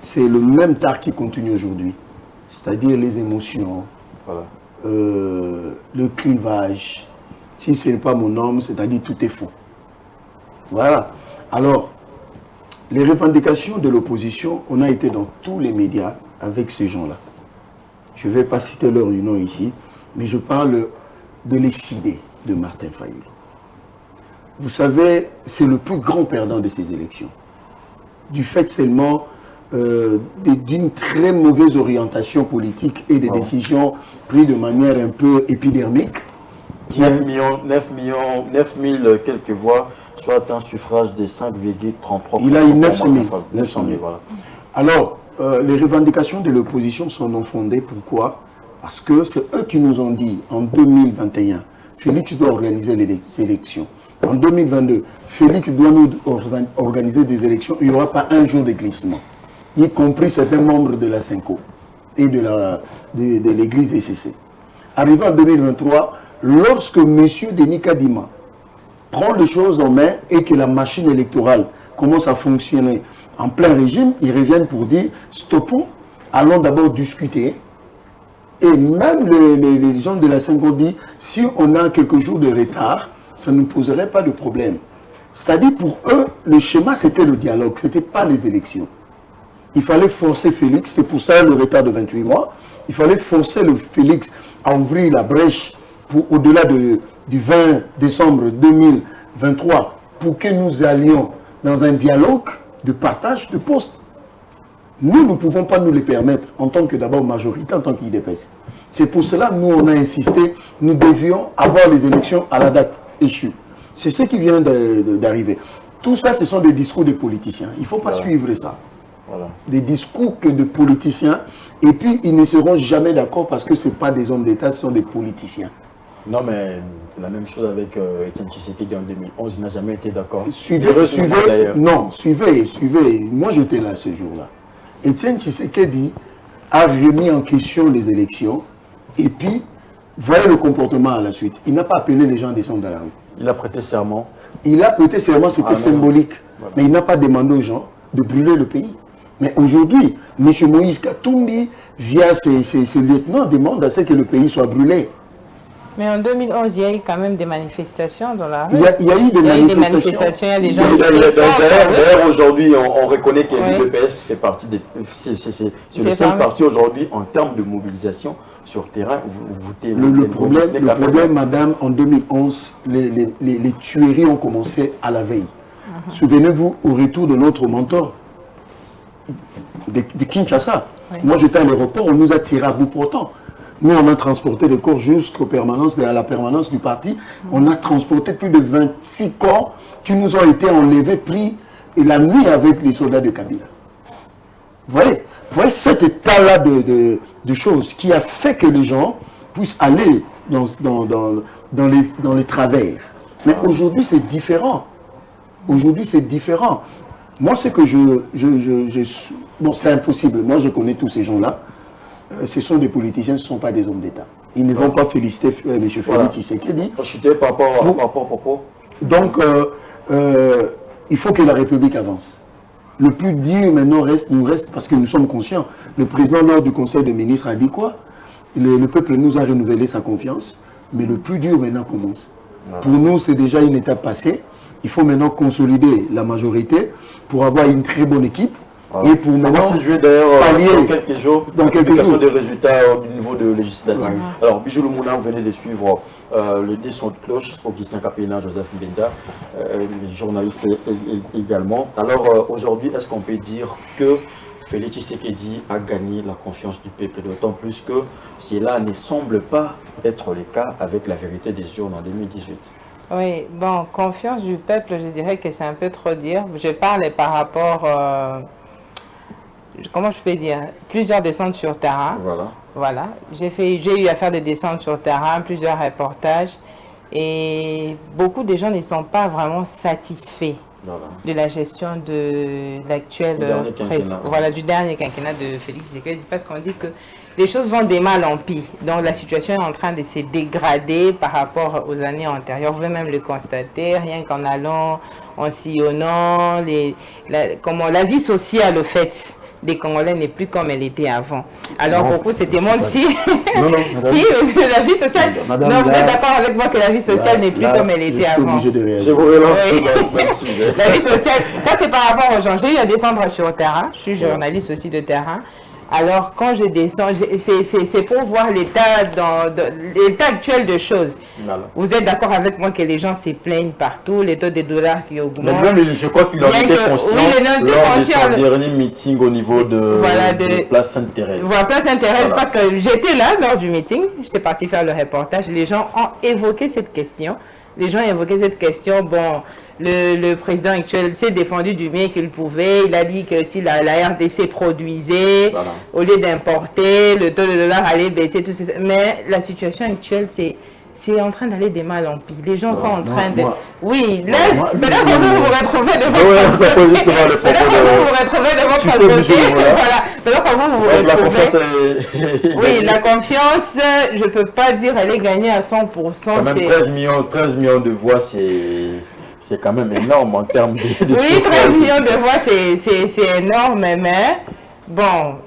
c'est le même tard qui continue aujourd'hui. C'est-à-dire les émotions, voilà. Le clivage. Si ce n'est pas mon homme, c'est-à-dire tout est faux. Voilà. Alors, les revendications de l'opposition, on a été dans tous les médias avec ces gens-là. Je ne vais pas citer leur nom ici, mais je parle de l'ECD de Martin Fayulu. Vous savez, c'est le plus grand perdant de ces élections. Du fait seulement d'une très mauvaise orientation politique et des décisions prises de manière un peu épidermique. 9 000 quelques voix, soit un suffrage de 5,33%. Il a eu 900 000. 900 000, voilà. Alors, les revendications de l'opposition sont non fondées. Pourquoi? Parce que c'est eux qui nous ont dit en 2021, Félix doit organiser les élections. En 2022, Félix doit nous organiser des élections. Il n'y aura pas un jour de glissement, y compris certains membres de la CENCO et de l'église ECC. Arrivé en 2023, lorsque M. Denis Kadima prend les choses en main et que la machine électorale commence à fonctionner en plein régime, ils reviennent pour dire stoppons, allons d'abord discuter. Et même les gens de la CENCO disent si on a quelques jours de retard, ça ne poserait pas de problème. C'est-à-dire pour eux, le schéma c'était le dialogue, ce n'était pas les élections. Il fallait forcer Félix, c'est pour ça le retard de 28 mois, il fallait forcer le Félix à ouvrir la brèche pour au-delà du 20 décembre 2023 pour que nous allions dans un dialogue de partage de postes. Nous ne pouvons pas nous le permettre en tant que d'abord majorité, en tant qu'IDPS. C'est pour cela que nous, on a insisté, nous devions avoir les élections à la date échue. C'est ce qui vient d'arriver. Tout ça, ce sont des discours de politiciens. Il ne faut pas suivre ça. Voilà. Des discours que de politiciens. Et puis, ils ne seront jamais d'accord parce que ce ne sont pas des hommes d'État, ce sont des politiciens. Non, mais la même chose avec Etienne Tshisekedi en 2011, il n'a jamais été d'accord. Suivez. Moi, j'étais là ce jour-là. Etienne Tshisekedi a remis en question les élections. Et puis, voyez le comportement à la suite. Il n'a pas appelé les gens à descendre dans la rue. Il a prêté serment. Il a prêté serment, c'était symbolique. Voilà. Mais il n'a pas demandé aux gens de brûler le pays. Mais aujourd'hui, M. Moïse Katumbi, via ses lieutenants, demande à ce que le pays soit brûlé. Mais en 2011, il y a eu quand même des manifestations dans la rue. Il y a eu des manifestations. Il y a des gens D'ailleurs, aujourd'hui, on reconnaît que l'UDPS fait partie des... C'est le seul parti aujourd'hui en termes de mobilisation sur terrain. Le problème, madame, en 2011, les tueries ont commencé à la veille. Souvenez-vous, au retour de notre mentor de Kinshasa, moi j'étais à l'aéroport, on nous a tiré à bout portant. Nous, on a transporté des corps à la permanence du parti. On a transporté plus de 26 corps qui nous ont été enlevés, pris, et la nuit avec les soldats de Kabila. Vous voyez cet état-là de choses qui a fait que les gens puissent aller dans les travers. Mais aujourd'hui, c'est différent. Aujourd'hui, c'est différent. Moi, c'est que bon, c'est impossible. Moi, je connais tous ces gens-là. Ce sont des politiciens, ce ne sont pas des hommes d'État. Ils ne vont pas féliciter M. Félix Tshisekedi. Par rapport. Donc, il faut que la République avance. Le plus dur maintenant nous reste, parce que nous sommes conscients. Le président, lors du Conseil des ministres, a dit quoi? Le peuple nous a renouvelé sa confiance, mais le plus dur maintenant commence. Pour nous, c'est déjà une étape passée. Il faut maintenant consolider la majorité pour avoir une très bonne équipe. Et pour ça va se jouer d'ailleurs dans quelques jours des résultats au niveau de législative. Alors, Bijou Lumuna, vous venez de suivre le dé son de cloche, Augustin Kapena, Joseph Mbenza, journaliste également. Alors, aujourd'hui, est-ce qu'on peut dire que Félix Tshisekedi a gagné la confiance du peuple, d'autant plus que cela ne semble pas être le cas avec la vérité des urnes en 2018. Oui, bon, confiance du peuple, je dirais que c'est un peu trop dire. Je parle par rapport... comment je peux dire, plusieurs descentes sur terrain. Voilà. J'ai eu à faire des descentes sur terrain, plusieurs reportages. Et beaucoup de gens ne sont pas vraiment satisfaits de la gestion de l'actuel président. Voilà, du dernier quinquennat de Félix Tshisekedi, parce qu'on dit que les choses vont de mal en pis. Donc la situation est en train de se dégrader par rapport aux années antérieures. Vous pouvez même le constater, rien qu'en allant, en sillonnant, comment la vie sociale, au fait, des Congolais n'est plus comme elle était avant. Alors beaucoup se demandent si la vie sociale... Non, vous êtes d'accord avec moi que la vie sociale n'est plus comme elle était avant. Je vous relance la vie sociale, ça c'est par rapport aux gens. J'ai eu à descendre sur le terrain, je suis journaliste aussi de terrain. Alors quand je descends, c'est pour voir l'état actuel de choses. Vous êtes d'accord avec moi que les gens se plaignent partout, les taux de dollars qui augmentent. Je crois qu'il en était conscient lors de son dernier meeting au niveau de Place Sainte-Thérèse. Voilà, Place Sainte-Thérèse, parce que j'étais là lors du meeting, j'étais partie faire le reportage, les gens ont évoqué cette question. Bon, le président actuel s'est défendu du mieux qu'il pouvait. Il a dit que si la RDC produisait, au lieu d'importer, le taux de dollar allait baisser, tout ça. Mais la situation actuelle, c'est en train d'aller de mal en pis. Les gens sont en train de... Oui, là, maintenant que vous vous retrouvez devant votre côté, voilà. Maintenant que vous retrouvez... Oui, la confiance, je ne peux pas dire elle est gagnée à 100%. Quand même 13 millions de voix, c'est quand même énorme en termes de... Oui, 13 millions de voix, c'est énorme, mais bon...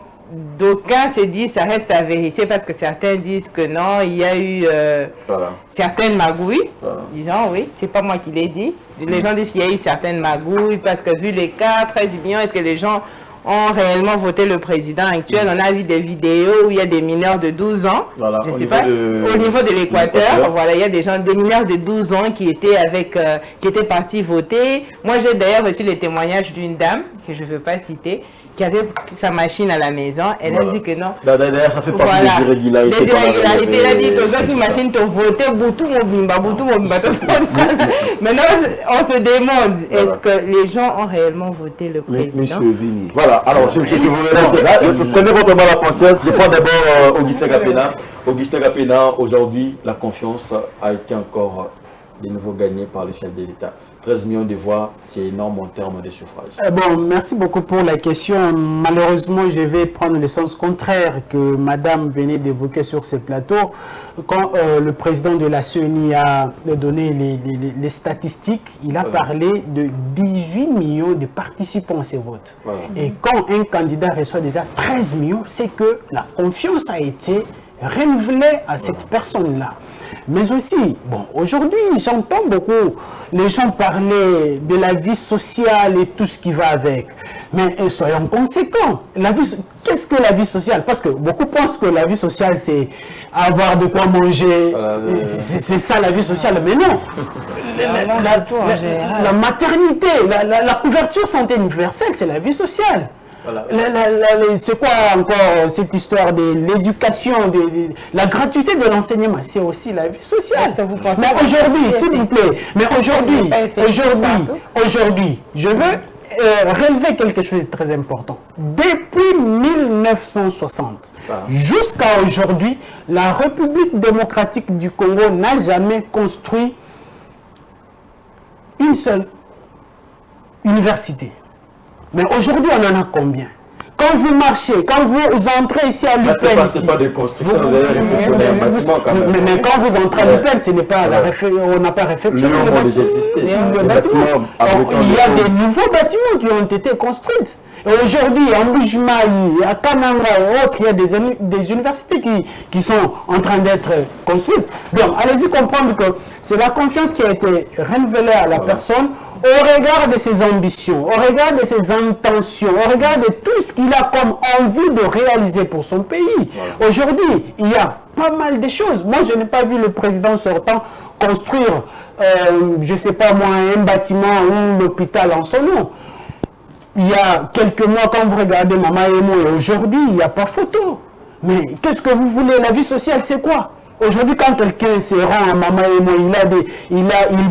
D'aucuns se disent ça reste à vérifier parce que certains disent que non, il y a eu certaines magouilles, disons oui, c'est pas moi qui l'ai dit. Les gens disent qu'il y a eu certaines magouilles parce que vu les cas, 13 millions, est-ce que les gens ont réellement voté le président actuel? On a vu des vidéos où il y a des mineurs de 12 ans, je ne sais pas, au niveau de l'Équateur, voilà, il y a des mineurs de 12 ans qui étaient partis voter. Moi, j'ai d'ailleurs reçu les témoignages d'une dame, que je ne veux pas citer, qui avait sa machine à la maison. Elle a dit que non. D'ailleurs, ça fait partie des irrégularités. Des irrégularités. Elle a dit que ceux qui machine te voter, Boutou Mobimba. Maintenant, on se demande, est-ce que les gens ont réellement voté le président? Monsieur Vini. Voilà, alors je prenez votre mal à conscience. Je prends d'abord Augustin Kapena. Augustin Kapena, aujourd'hui, la confiance a été encore de nouveau gagnée par le chef de l'État. 13 millions de voix, c'est énorme en termes de suffrage. Bon, merci beaucoup pour la question. Malheureusement, je vais prendre le sens contraire que Madame venait d'évoquer sur ce plateau. Quand le président de la CENI a donné les statistiques, il a parlé de 18 millions de participants à ces votes. Et quand un candidat reçoit déjà 13 millions, c'est que la confiance a été renouvelé à cette personne-là. Mais aussi, bon, aujourd'hui, j'entends beaucoup les gens parler de la vie sociale et tout ce qui va avec. Mais soyons conséquents. Qu'est-ce que la vie sociale? Parce que beaucoup pensent que la vie sociale, c'est avoir de quoi manger. C'est ça la vie sociale. Mais non. La maternité, la couverture santé universelle, c'est la vie sociale. Voilà. C'est quoi encore cette histoire de l'éducation, la gratuité de l'enseignement? C'est aussi la vie sociale. Mais aujourd'hui, s'il vous plaît, aujourd'hui, je veux relever quelque chose de très important. Depuis 1960 jusqu'à aujourd'hui, la République démocratique du Congo n'a jamais construit une seule université. Mais aujourd'hui, on en a combien? Quand vous marchez, quand vous entrez ici à l'UPEN, mais quand vous entrez à l'UPEN, ce n'est pas on n'a pas réfléchi. Il y a des nouveaux bâtiments qui ont été construits. Aujourd'hui, en Bujimaï, à Kananga et autres, il y a des universités qui sont en train d'être construites. Donc, allez-y comprendre que c'est la confiance qui a été renouvelée à la personne au regard de ses ambitions, au regard de ses intentions, au regard de tout ce qu'il a comme envie de réaliser pour son pays. Aujourd'hui, il y a pas mal de choses. Moi, je n'ai pas vu le président sortant construire, je ne sais pas moi, un bâtiment ou l'hôpital en son nom. Il y a quelques mois, quand vous regardez Mama Emo, et aujourd'hui, il n'y a pas photo. Mais qu'est-ce que vous voulez? La vie sociale, c'est quoi? Aujourd'hui, quand quelqu'un se rend à Mama Emo, il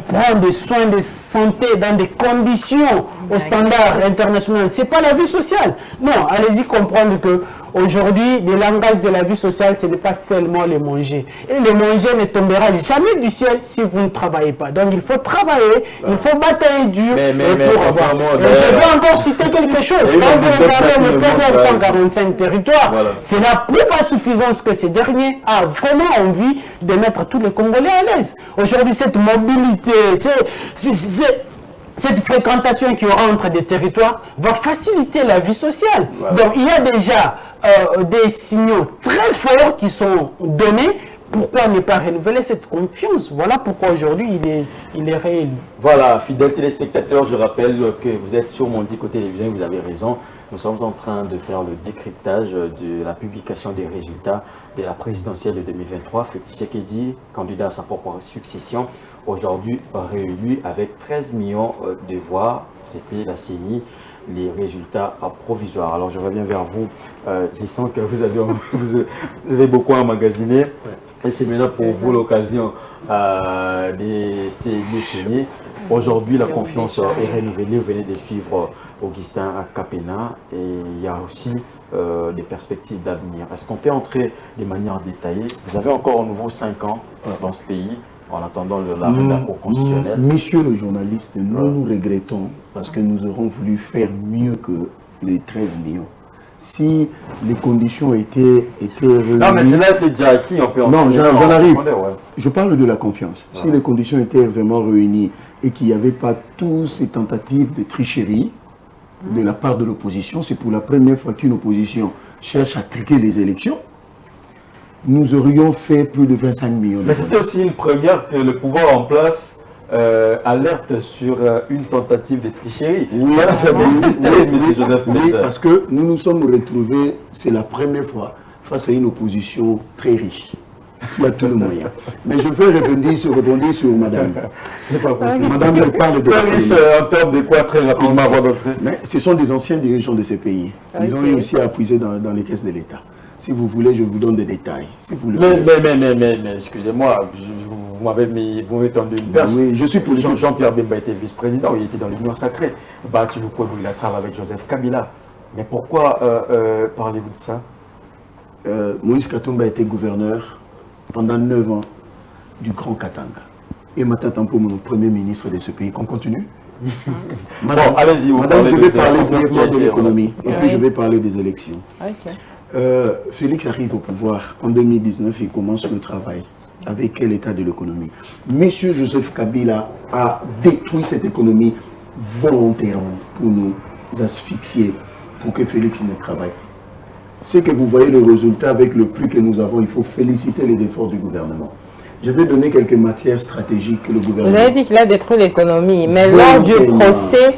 prend des soins de santé dans des conditions au standard international. Ce n'est pas la vie sociale. Non, allez-y comprendre que aujourd'hui, le langage de la vie sociale, ce n'est pas seulement le manger. Et le manger ne tombera jamais du ciel si vous ne travaillez pas. Donc, il faut travailler, il faut batailler dur pour avoir. Je veux encore citer quelque chose. Quand vous regardez le PNL 145 territoires, c'est la preuve à suffisance que ces derniers ont vraiment envie de mettre tous les Congolais à l'aise. Aujourd'hui, cette mobilité, cette fréquentation qui aura entre des territoires va faciliter la vie sociale. Donc, il y a déjà des signaux très forts qui sont donnés. Pourquoi ne pas renouveler cette confiance? Voilà pourquoi aujourd'hui il est réélu. Voilà, fidèles téléspectateurs, je rappelle que vous êtes sur Mondico Télévision, vous avez raison. Nous sommes en train de faire le décryptage de la publication des résultats de la présidentielle de 2023. Félix Tshisekedi, candidat à sa propre succession, aujourd'hui réélu avec 13 millions de voix. C'était la CENI, les résultats provisoires. Alors je reviens vers vous. Je sens que vous avez beaucoup emmagasiné. Et c'est maintenant pour vous l'occasion de signer. Aujourd'hui, la confiance est renouvelée. Vous venez de suivre Augustin Kapena. Et il y a aussi des perspectives d'avenir. Est-ce qu'on peut entrer de manière détaillée? Vous avez encore à nouveau 5 ans dans ce pays. En attendant l'arrêt de la Cour constitutionnelle. Monsieur le journaliste, nous regrettons parce que nous aurons voulu faire mieux que les 13 millions. Si les conditions étaient réunies... Non, mais c'est là que déjà acquis, on peut en Non, j'en arrive. Je parle de la confiance. Si les conditions étaient vraiment réunies et qu'il n'y avait pas toutes ces tentatives de tricherie de la part de l'opposition, c'est pour la première fois qu'une opposition cherche à truquer les élections. Nous aurions fait plus de 25 millions. Mais c'était aussi une première que le pouvoir en place alerte sur une tentative de tricherie. Oui, parce que nous nous sommes retrouvés, c'est la première fois, face à une opposition très riche, qui a tous les moyens. Mais je veux rebondir sur madame. C'est pas possible. Madame, elle parle de... Très riche en termes de quoi, très rapidement avant d'entrer. Mais ce sont des anciens dirigeants de ces pays. Ils ont réussi à puiser dans les caisses de l'État. Si vous voulez, je vous donne des détails. Si vous le mais excusez-moi, vous m'avez tendu une perche. Oui, je suis politique. Jean-Pierre Bemba était vice-président, il était dans l'Union sacrée. Tu vous pouvez la travailler avec Joseph Kabila. Mais pourquoi parlez-vous de ça? Moïse Katumba était gouverneur pendant 9 ans du Grand Katanga. Et Mata Tampo, mon premier ministre de ce pays. Qu'on continue? Madame, bon, allez-y. Madame, je vais parler de l'économie. Et puis je vais parler des élections. Okay. Félix arrive au pouvoir en 2019, il commence le travail. Avec quel état de l'économie? Monsieur Joseph Kabila a détruit cette économie volontairement pour nous asphyxier, pour que Félix ne travaille pas. c'est que vous voyez le résultat avec le prix que nous avons. Il faut féliciter les efforts du gouvernement. Je vais donner quelques matières stratégiques que le gouvernement... Vous avez dit qu'il a détruit l'économie, mais lors du procès,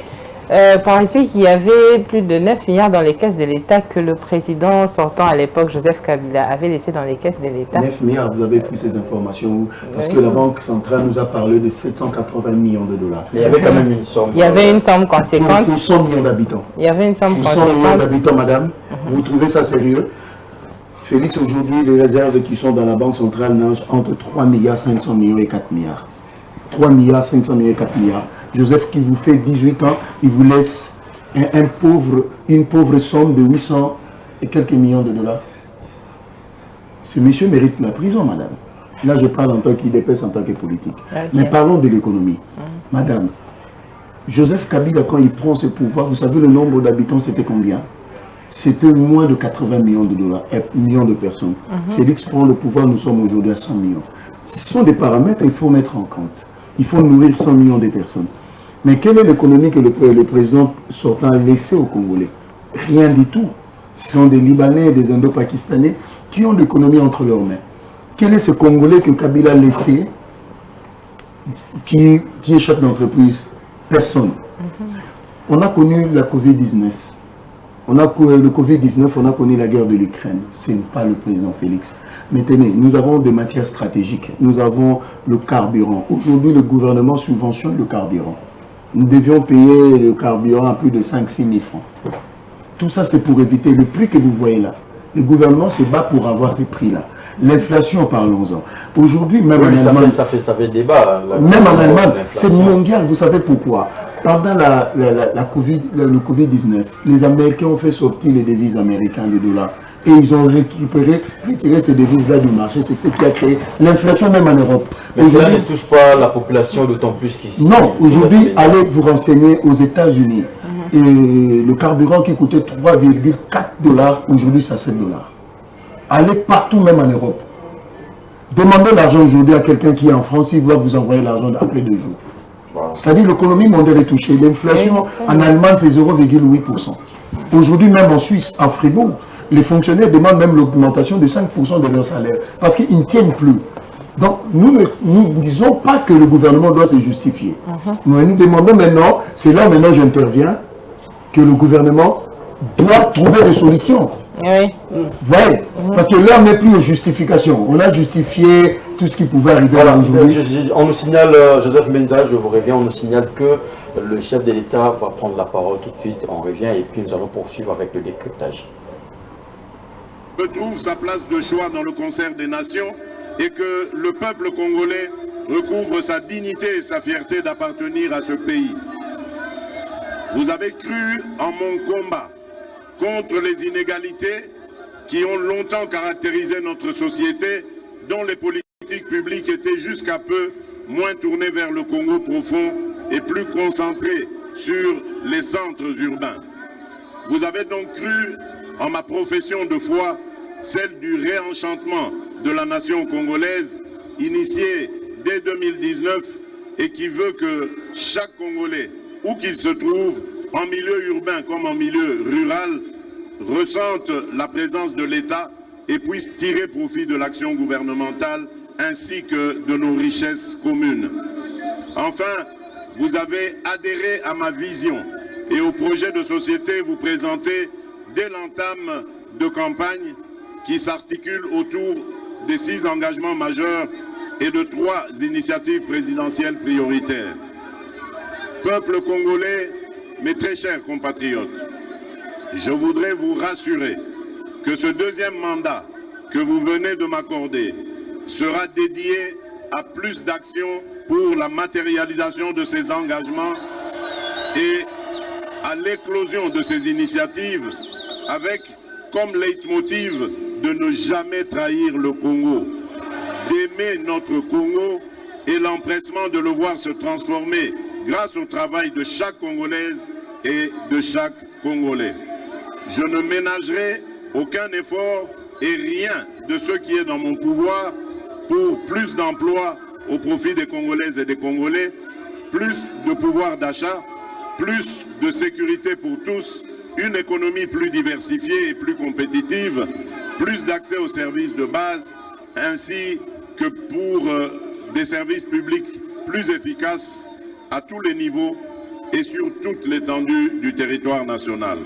paraissait qu'il y avait plus de 9 milliards dans les caisses de l'État que le président sortant à l'époque, Joseph Kabila, avait laissé dans les caisses de l'État. 9 milliards, vous avez pris ces informations parce que la Banque centrale nous a parlé de 780 millions de dollars. Mais il y avait quand même une somme. Il y avait une somme conséquente. Pour 100 millions d'habitants. Il y avait une somme pour conséquente. 100 millions d'habitants, madame. Vous trouvez ça sérieux? Félix, aujourd'hui, les réserves qui sont dans la Banque centrale nagent entre 3 milliards 500 millions et 4 milliards. 3 milliards 500 millions et 4 milliards. Joseph, qui vous fait 18 ans, il vous laisse une pauvre somme de 800 et quelques millions de dollars. Ce monsieur mérite la prison, madame. Là, je parle en tant qu'IDPS, en tant que politique. Okay. Mais parlons de l'économie. Madame, Joseph Kabila, quand il prend ce pouvoir, vous savez le nombre d'habitants, c'était combien? C'était moins de 80 millions de dollars, millions de personnes. Félix prend le pouvoir, nous sommes aujourd'hui à 100 millions. Ce sont des paramètres qu'il faut mettre en compte. Il faut nourrir 100 millions de personnes. Mais quelle est l'économie que le président sortant a laissée aux Congolais? Rien du tout. Ce sont des Libanais et des Indo-Pakistanais qui ont l'économie entre leurs mains. Quel est ce Congolais que Kabila a laissé qui est chef d'entreprise? Personne. On a connu la Covid-19. Le Covid-19, on a connu la guerre de l'Ukraine. Ce n'est pas le président Félix. Mais tenez, nous avons des matières stratégiques. Nous avons le carburant. Aujourd'hui, le gouvernement subventionne le carburant. Nous devions payer le carburant à plus de 5 000 à 6 000 francs. Tout ça, c'est pour éviter le prix que vous voyez là. Le gouvernement se bat pour avoir ces prix-là. L'inflation, parlons-en. Aujourd'hui, même en Allemagne... Ça fait débat. Même en Allemagne, c'est mondial. Vous savez pourquoi? Pendant le Covid-19, les Américains ont fait sortir les devises américaines, le dollar. Et ils ont retiré ces devises-là du marché. C'est ce qui a créé l'inflation même en Europe. Mais cela ne touche pas la population, d'autant plus qu'ici. Non, aujourd'hui, allez vous renseigner aux États-Unis. Et le carburant qui coûtait 3,4 dollars, aujourd'hui, c'est à 7 dollars. Allez partout, même en Europe. Demandez l'argent aujourd'hui à quelqu'un qui est en France, il va vous envoyer l'argent après 2 jours. Wow. C'est-à-dire l'économie mondiale est touchée. L'inflation en Allemagne, c'est 0,8%. Aujourd'hui, même en Suisse, à Fribourg, les fonctionnaires demandent même l'augmentation de 5% de leur salaire parce qu'ils ne tiennent plus. Donc, nous ne disons pas que le gouvernement doit se justifier. Mais nous demandons maintenant, c'est là maintenant j'interviens, que le gouvernement doit trouver des solutions. Oui. Voyez, parce que là, on n'est plus aux justifications. On a justifié tout ce qui pouvait arriver là aujourd'hui. On nous signale, Joseph Menza, je vous reviens, on nous signale que le chef de l'État va prendre la parole tout de suite. On revient et puis nous allons poursuivre avec le décryptage. Retrouve sa place de choix dans le concert des nations et que le peuple congolais recouvre sa dignité et sa fierté d'appartenir à ce pays. Vous avez cru en mon combat contre les inégalités qui ont longtemps caractérisé notre société, dont les politiques publiques étaient jusqu'à peu moins tournées vers le Congo profond et plus concentrées sur les centres urbains. Vous avez donc cru en ma profession de foi, celle du réenchantement de la nation congolaise, initiée dès 2019 et qui veut que chaque Congolais, où qu'il se trouve, en milieu urbain comme en milieu rural, ressente la présence de l'État et puisse tirer profit de l'action gouvernementale ainsi que de nos richesses communes. Enfin, vous avez adhéré à ma vision et au projet de société vous présentez dès l'entame de campagne qui s'articule autour des 6 engagements majeurs et de 3 initiatives présidentielles prioritaires. Peuple congolais, mes très chers compatriotes, je voudrais vous rassurer que ce 2e mandat que vous venez de m'accorder sera dédié à plus d'actions pour la matérialisation de ces engagements et à l'éclosion de ces initiatives avec comme leitmotiv de ne jamais trahir le Congo, d'aimer notre Congo et l'empressement de le voir se transformer grâce au travail de chaque Congolaise et de chaque Congolais. Je ne ménagerai aucun effort et rien de ce qui est dans mon pouvoir pour plus d'emplois au profit des Congolaises et des Congolais, plus de pouvoir d'achat, plus de sécurité pour tous, une économie plus diversifiée et plus compétitive, plus d'accès aux services de base, ainsi que pour des services publics plus efficaces à tous les niveaux et sur toute l'étendue du territoire national.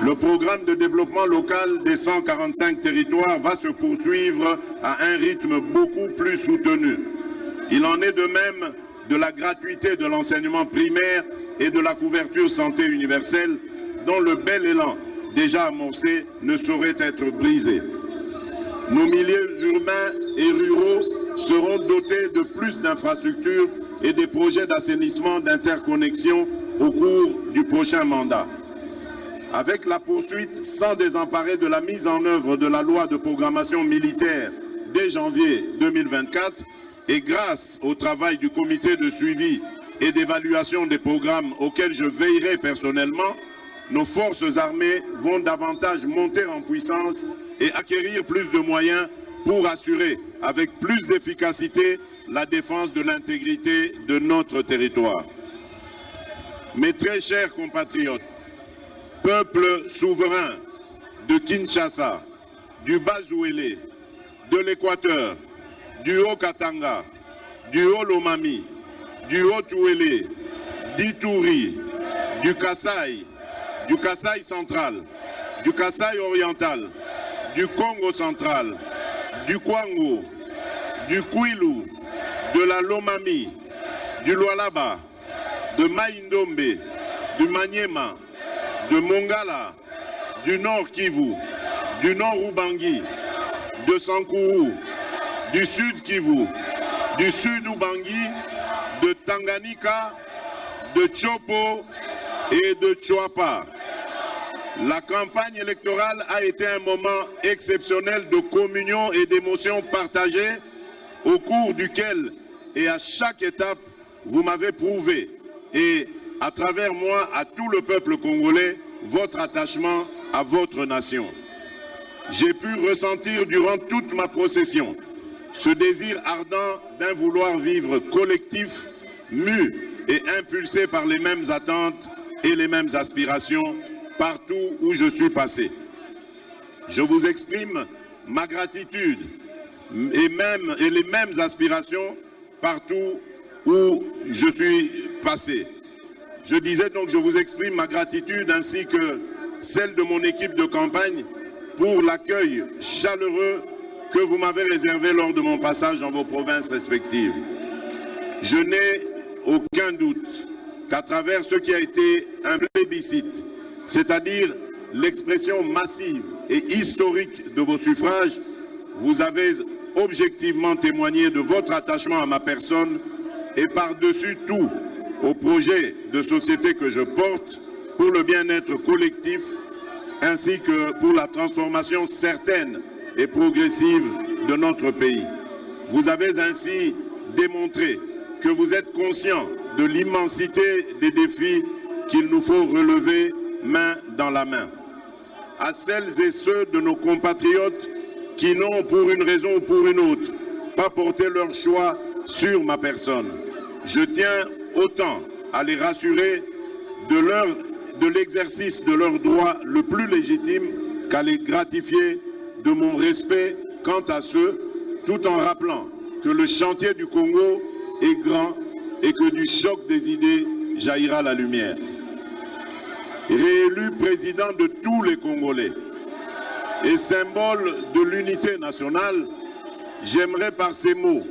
Le programme de développement local des 145 territoires va se poursuivre à un rythme beaucoup plus soutenu. Il en est de même de la gratuité de l'enseignement primaire et de la couverture santé universelle, dont le bel élan déjà amorcé ne saurait être brisé. Nos milieux urbains et ruraux seront dotés de plus d'infrastructures et des projets d'assainissement d'interconnexion au cours du prochain mandat. Avec la poursuite sans désemparer de la mise en œuvre de la loi de programmation militaire dès janvier 2024 et grâce au travail du comité de suivi et d'évaluation des programmes auxquels je veillerai personnellement, nos forces armées vont davantage monter en puissance et acquérir plus de moyens pour assurer avec plus d'efficacité la défense de l'intégrité de notre territoire. Mes très chers compatriotes, peuple souverain de Kinshasa, du Bas-Ouélé, de l'Équateur, du Haut-Katanga, du Haut-Lomami, du Haut-Ouélé, d'Ituri, du Kasaï central, du Kasaï oriental, du Congo central, du Kwango, du Kwilu, de la Lomami, du Lualaba, de Maïndombe, du Maniema, de Mongala, du Nord Kivu, du Nord Ubangi, de Sankuru, du Sud Kivu, du Sud Ubangi, de Tanganyika, de Chopo et de Chouapa. La campagne électorale a été un moment exceptionnel de communion et d'émotions partagées au cours duquel et à chaque étape, vous m'avez prouvé et à travers moi, à tout le peuple congolais, votre attachement à votre nation. J'ai pu ressentir durant toute ma procession ce désir ardent d'un vouloir vivre collectif, mu et impulsé par les mêmes attentes et les mêmes aspirations partout où je suis passé. Je vous exprime ma gratitude et les mêmes aspirations partout où je suis passé. Je disais donc, je vous exprime ma gratitude ainsi que celle de mon équipe de campagne pour l'accueil chaleureux que vous m'avez réservé lors de mon passage dans vos provinces respectives. Je n'ai aucun doute qu'à travers ce qui a été un plébiscite, c'est-à-dire l'expression massive et historique de vos suffrages, vous avez objectivement témoigné de votre attachement à ma personne et par-dessus tout au projet de société que je porte pour le bien-être collectif ainsi que pour la transformation certaine et progressive de notre pays. Vous avez ainsi démontré que vous êtes conscient de l'immensité des défis qu'il nous faut relever main dans la main. À celles et ceux de nos compatriotes qui n'ont pour une raison ou pour une autre pas porté leur choix sur ma personne, je tiens autant à les rassurer de l'exercice de leur droit le plus légitime qu'à les gratifier de mon respect quant à ceux, tout en rappelant que le chantier du Congo est grand et que du choc des idées jaillira la lumière. Réélu président de tous les Congolais et symbole de l'unité nationale, j'aimerais par ces mots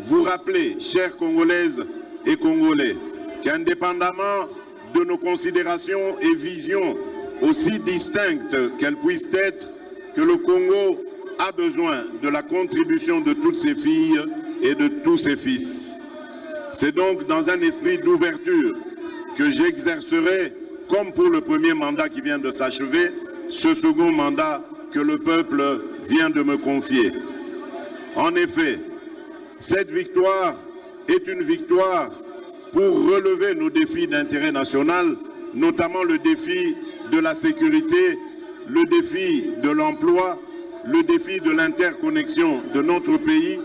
vous rappeler, chères Congolaises et Congolais, qu'indépendamment de nos considérations et visions aussi distinctes qu'elles puissent être, que le Congo a besoin de la contribution de toutes ses filles et de tous ses fils. C'est donc dans un esprit d'ouverture que j'exercerai, comme pour le premier mandat qui vient de s'achever, ce second mandat que le peuple vient de me confier. En effet, cette victoire est une victoire pour relever nos défis d'intérêt national, notamment le défi de la sécurité, le défi de l'emploi, le défi de l'interconnexion de notre pays,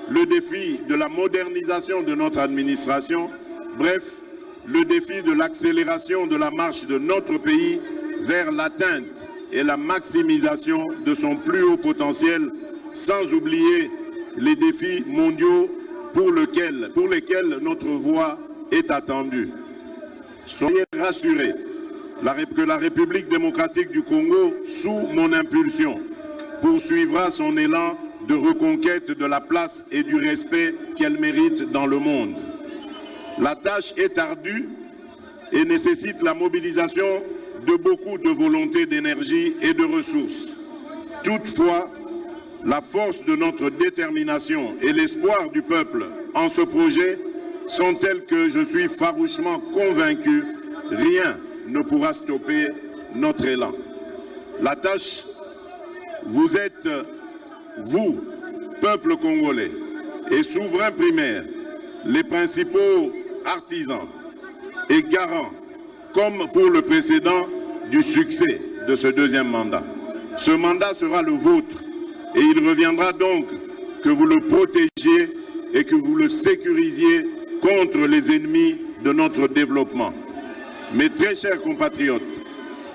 le défi de la modernisation de notre administration, bref, le défi de l'accélération de la marche de notre pays vers l'atteinte et la maximisation de son plus haut potentiel, sans oublier les défis mondiaux pour lesquels notre voix est attendue. Soyez rassurés que la République démocratique du Congo, sous mon impulsion, poursuivra son élan de reconquête de la place et du respect qu'elle mérite dans le monde. La tâche est ardue et nécessite la mobilisation de beaucoup de volonté, d'énergie et de ressources. Toutefois, la force de notre détermination et l'espoir du peuple en ce projet sont tels que je suis farouchement convaincu, rien ne pourra stopper notre élan. La tâche, vous êtes, vous, peuple congolais et souverain primaire, les principaux artisans et garants, comme pour le précédent, du succès de ce deuxième mandat. Ce mandat sera le vôtre et il reviendra donc que vous le protégiez et que vous le sécurisiez contre les ennemis de notre développement. Mes très chers compatriotes,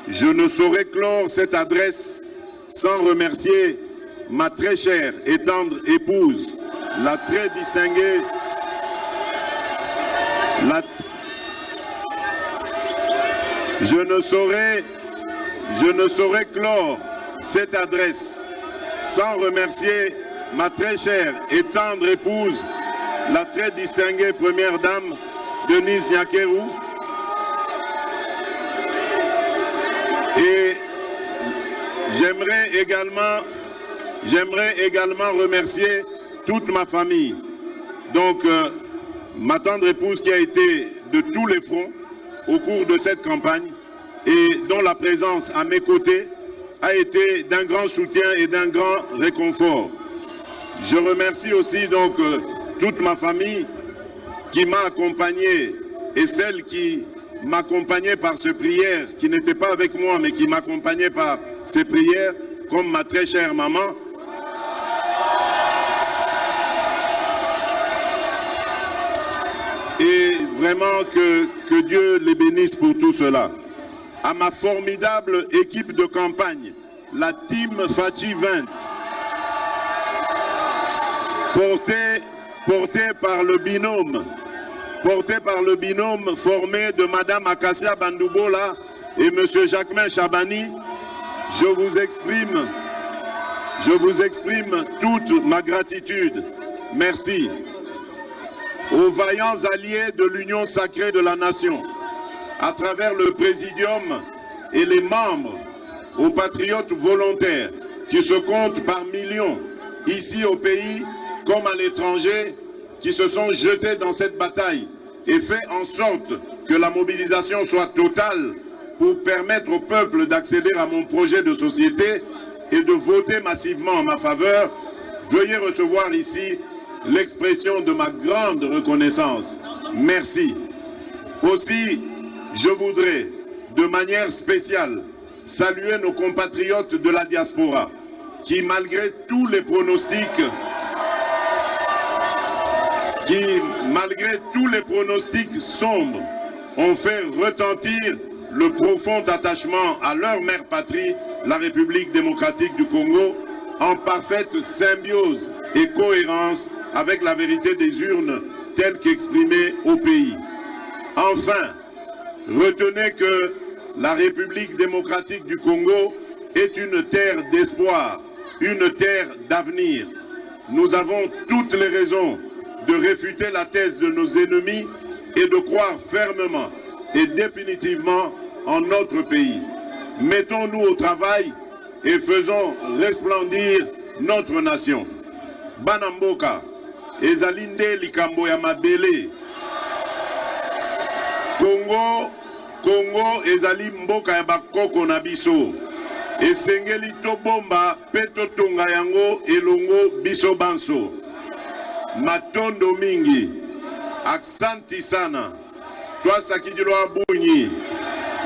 je ne saurais clore cette adresse sans remercier ma très chère et tendre épouse, la très distinguée, Je ne saurais clore cette adresse sans remercier ma très chère et tendre épouse, la très distinguée première dame, Denise Nyakeru. Et j'aimerais également remercier toute ma famille. Donc, ma tendre épouse qui a été de tous les fronts au cours de cette campagne et dont la présence à mes côtés a été d'un grand soutien et d'un grand réconfort. Je remercie aussi donc toute ma famille qui m'a accompagné et celle qui m'accompagnait par ces prières, qui n'était pas avec moi mais qui m'accompagnait par ces prières, comme ma très chère maman. Et vraiment que Dieu les bénisse pour tout cela. À ma formidable équipe de campagne, la Team Fachi 20, portée par le binôme formé de Madame Akassia Bandoubola et Monsieur Jacquemin Chabani, je vous exprime toute ma gratitude. Merci. Aux vaillants alliés de l'Union sacrée de la nation, à travers le Présidium et les membres, aux patriotes volontaires qui se comptent par millions, ici au pays comme à l'étranger, qui se sont jetés dans cette bataille et fait en sorte que la mobilisation soit totale pour permettre au peuple d'accéder à mon projet de société et de voter massivement en ma faveur. Veuillez recevoir ici l'expression de ma grande reconnaissance. Merci. Aussi, je voudrais, de manière spéciale, saluer nos compatriotes de la diaspora, qui, malgré tous les pronostics sombres, ont fait retentir le profond attachement à leur mère patrie, la République démocratique du Congo, en parfaite symbiose et cohérence avec la vérité des urnes telle qu'exprimée au pays. Enfin, retenez que la République démocratique du Congo est une terre d'espoir, une terre d'avenir. Nous avons toutes les raisons de réfuter la thèse de nos ennemis et de croire fermement et définitivement en notre pays. Mettons-nous au travail et faisons resplendir notre nation. Banamboka, ezalinde likambo ya mabele. Congo ezali mboka ya bakoko na biso. Esengeli tobomba pe totonga yango elongo biso banso. Matondo mingi. Aksanti sana. Twasa kidilo abunyi.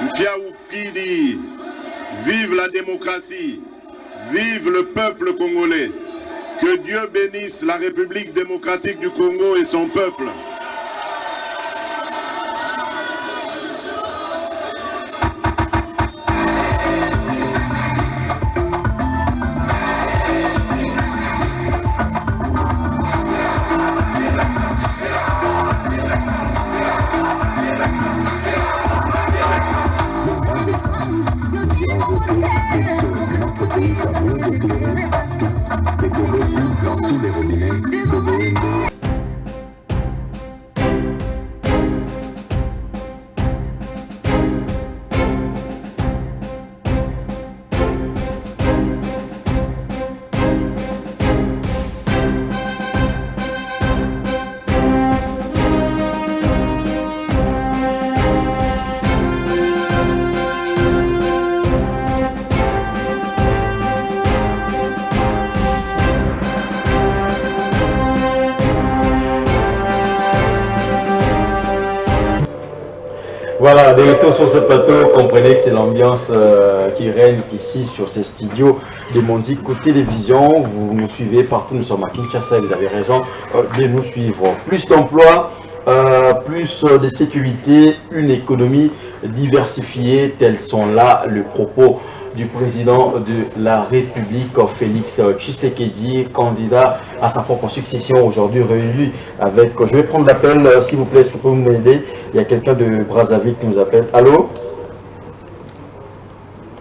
Mfia ukidi. Vive la démocratie. Vive le peuple congolais. Que Dieu bénisse la République démocratique du Congo et son peuple. voter pour que notre pays soit mieux éclairé partout. Le Congo coule dans tous les robinets. Congo est beau. Voilà, de retour sur ce plateau, comprenez que c'est l'ambiance qui règne ici sur ces studios de Mondico Télévision. Vous nous suivez partout, nous sommes à Kinshasa, vous avez raison de nous suivre. Plus d'emplois, plus de sécurité, une économie diversifiée, tels sont là le propos du président de la République, Félix Tshisekedi, candidat à sa propre succession, aujourd'hui réélu avec... Je vais prendre l'appel, s'il vous plaît, est-ce que vous pouvez m'aider? Il y a quelqu'un de Brazzaville qui nous appelle. Allô?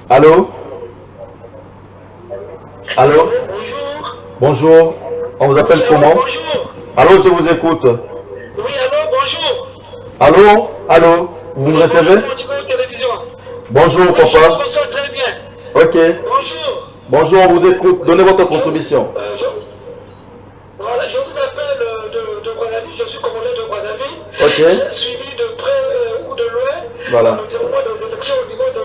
Allô? Allô? Bonjour. On vous appelle comment? Allô, je vous écoute. Oui, allô, bonjour. Allô? Allô? Vous me recevez? Bonjour, papa. Très bien. Ok. Bonjour. Bonjour, on vous écoute. Donnez votre contribution. Voilà, je vous appelle de Brazzaville. Je suis congolais de Brazzaville. Ok. J'ai suivi de près ou de loin voilà. le déroulement des élections au niveau de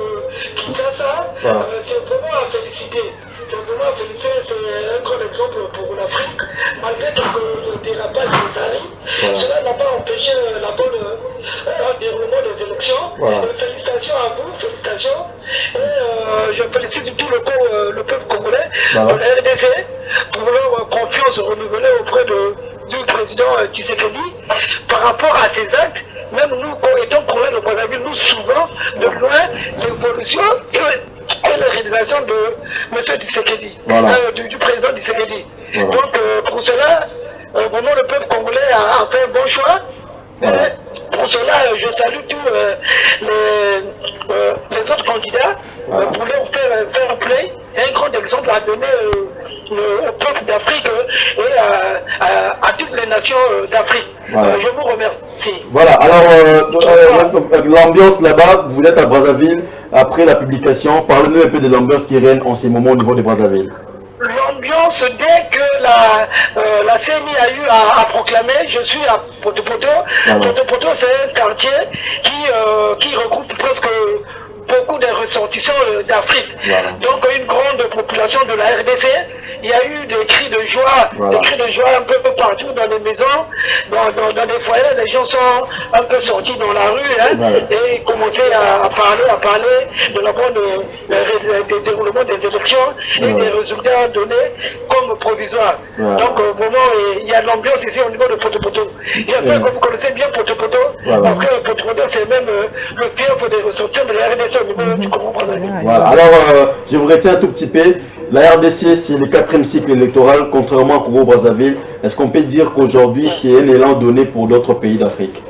Kinshasa. Voilà. C'est vraiment à féliciter. C'est vraiment à féliciter. C'est un grand exemple pour l'Afrique. Malgré quelques dérapages qui arrivent, cela n'a pas empêché la bonne déroulement des élections. Voilà. Félicitations à vous, félicitations. Et je félicite tout le peuple congolais de la RDC pour leur confiance renouvelée auprès du président Tshisekedi par rapport à ses actes. Même nous, étant congolais de Brazzaville, nous suivons de loin l'évolution et la réalisation de M. Tshisekedi, du président Tshisekedi. Voilà. Donc pour cela, vraiment le peuple congolais a fait un bon choix. Voilà. Pour cela, je salue tous les autres candidats pour leur faire un play. C'est un grand exemple à donner au peuple d'Afrique et à toutes les nations d'Afrique. Voilà. Je vous remercie. Voilà, alors l'ambiance là-bas, vous êtes à Brazzaville, après la publication, parlez-nous un peu de l'ambiance qui règne en ce moment au niveau de Brazzaville. L'ambiance, dès que la CENI a eu à proclamer, je suis à Poto-Poto. Poto-Poto, c'est un quartier qui regroupe presque beaucoup de ressortissants d'Afrique. Voilà. Donc une grande population de la RDC. Il y a eu des cris de joie, des cris de joie un peu partout dans les maisons, dans les foyers. Les gens sont un peu sortis dans la rue et commençaient à parler de la bonne des déroulements des élections et des résultats donnés comme provisoires. Donc vraiment, il y a de l'ambiance ici au niveau de Poto-Poto. J'espère que vous connaissez bien Poto-Poto, parce que Poto-Poto, c'est même le fief des ressortissants de la RDC au niveau du Congo-Brazzaville. Voilà, alors je vous retiens un tout petit peu. La RDC, c'est le 4e cycle électoral, contrairement à Congo-Brazzaville. Est-ce qu'on peut dire qu'aujourd'hui, c'est un élan donné pour d'autres pays d'Afrique?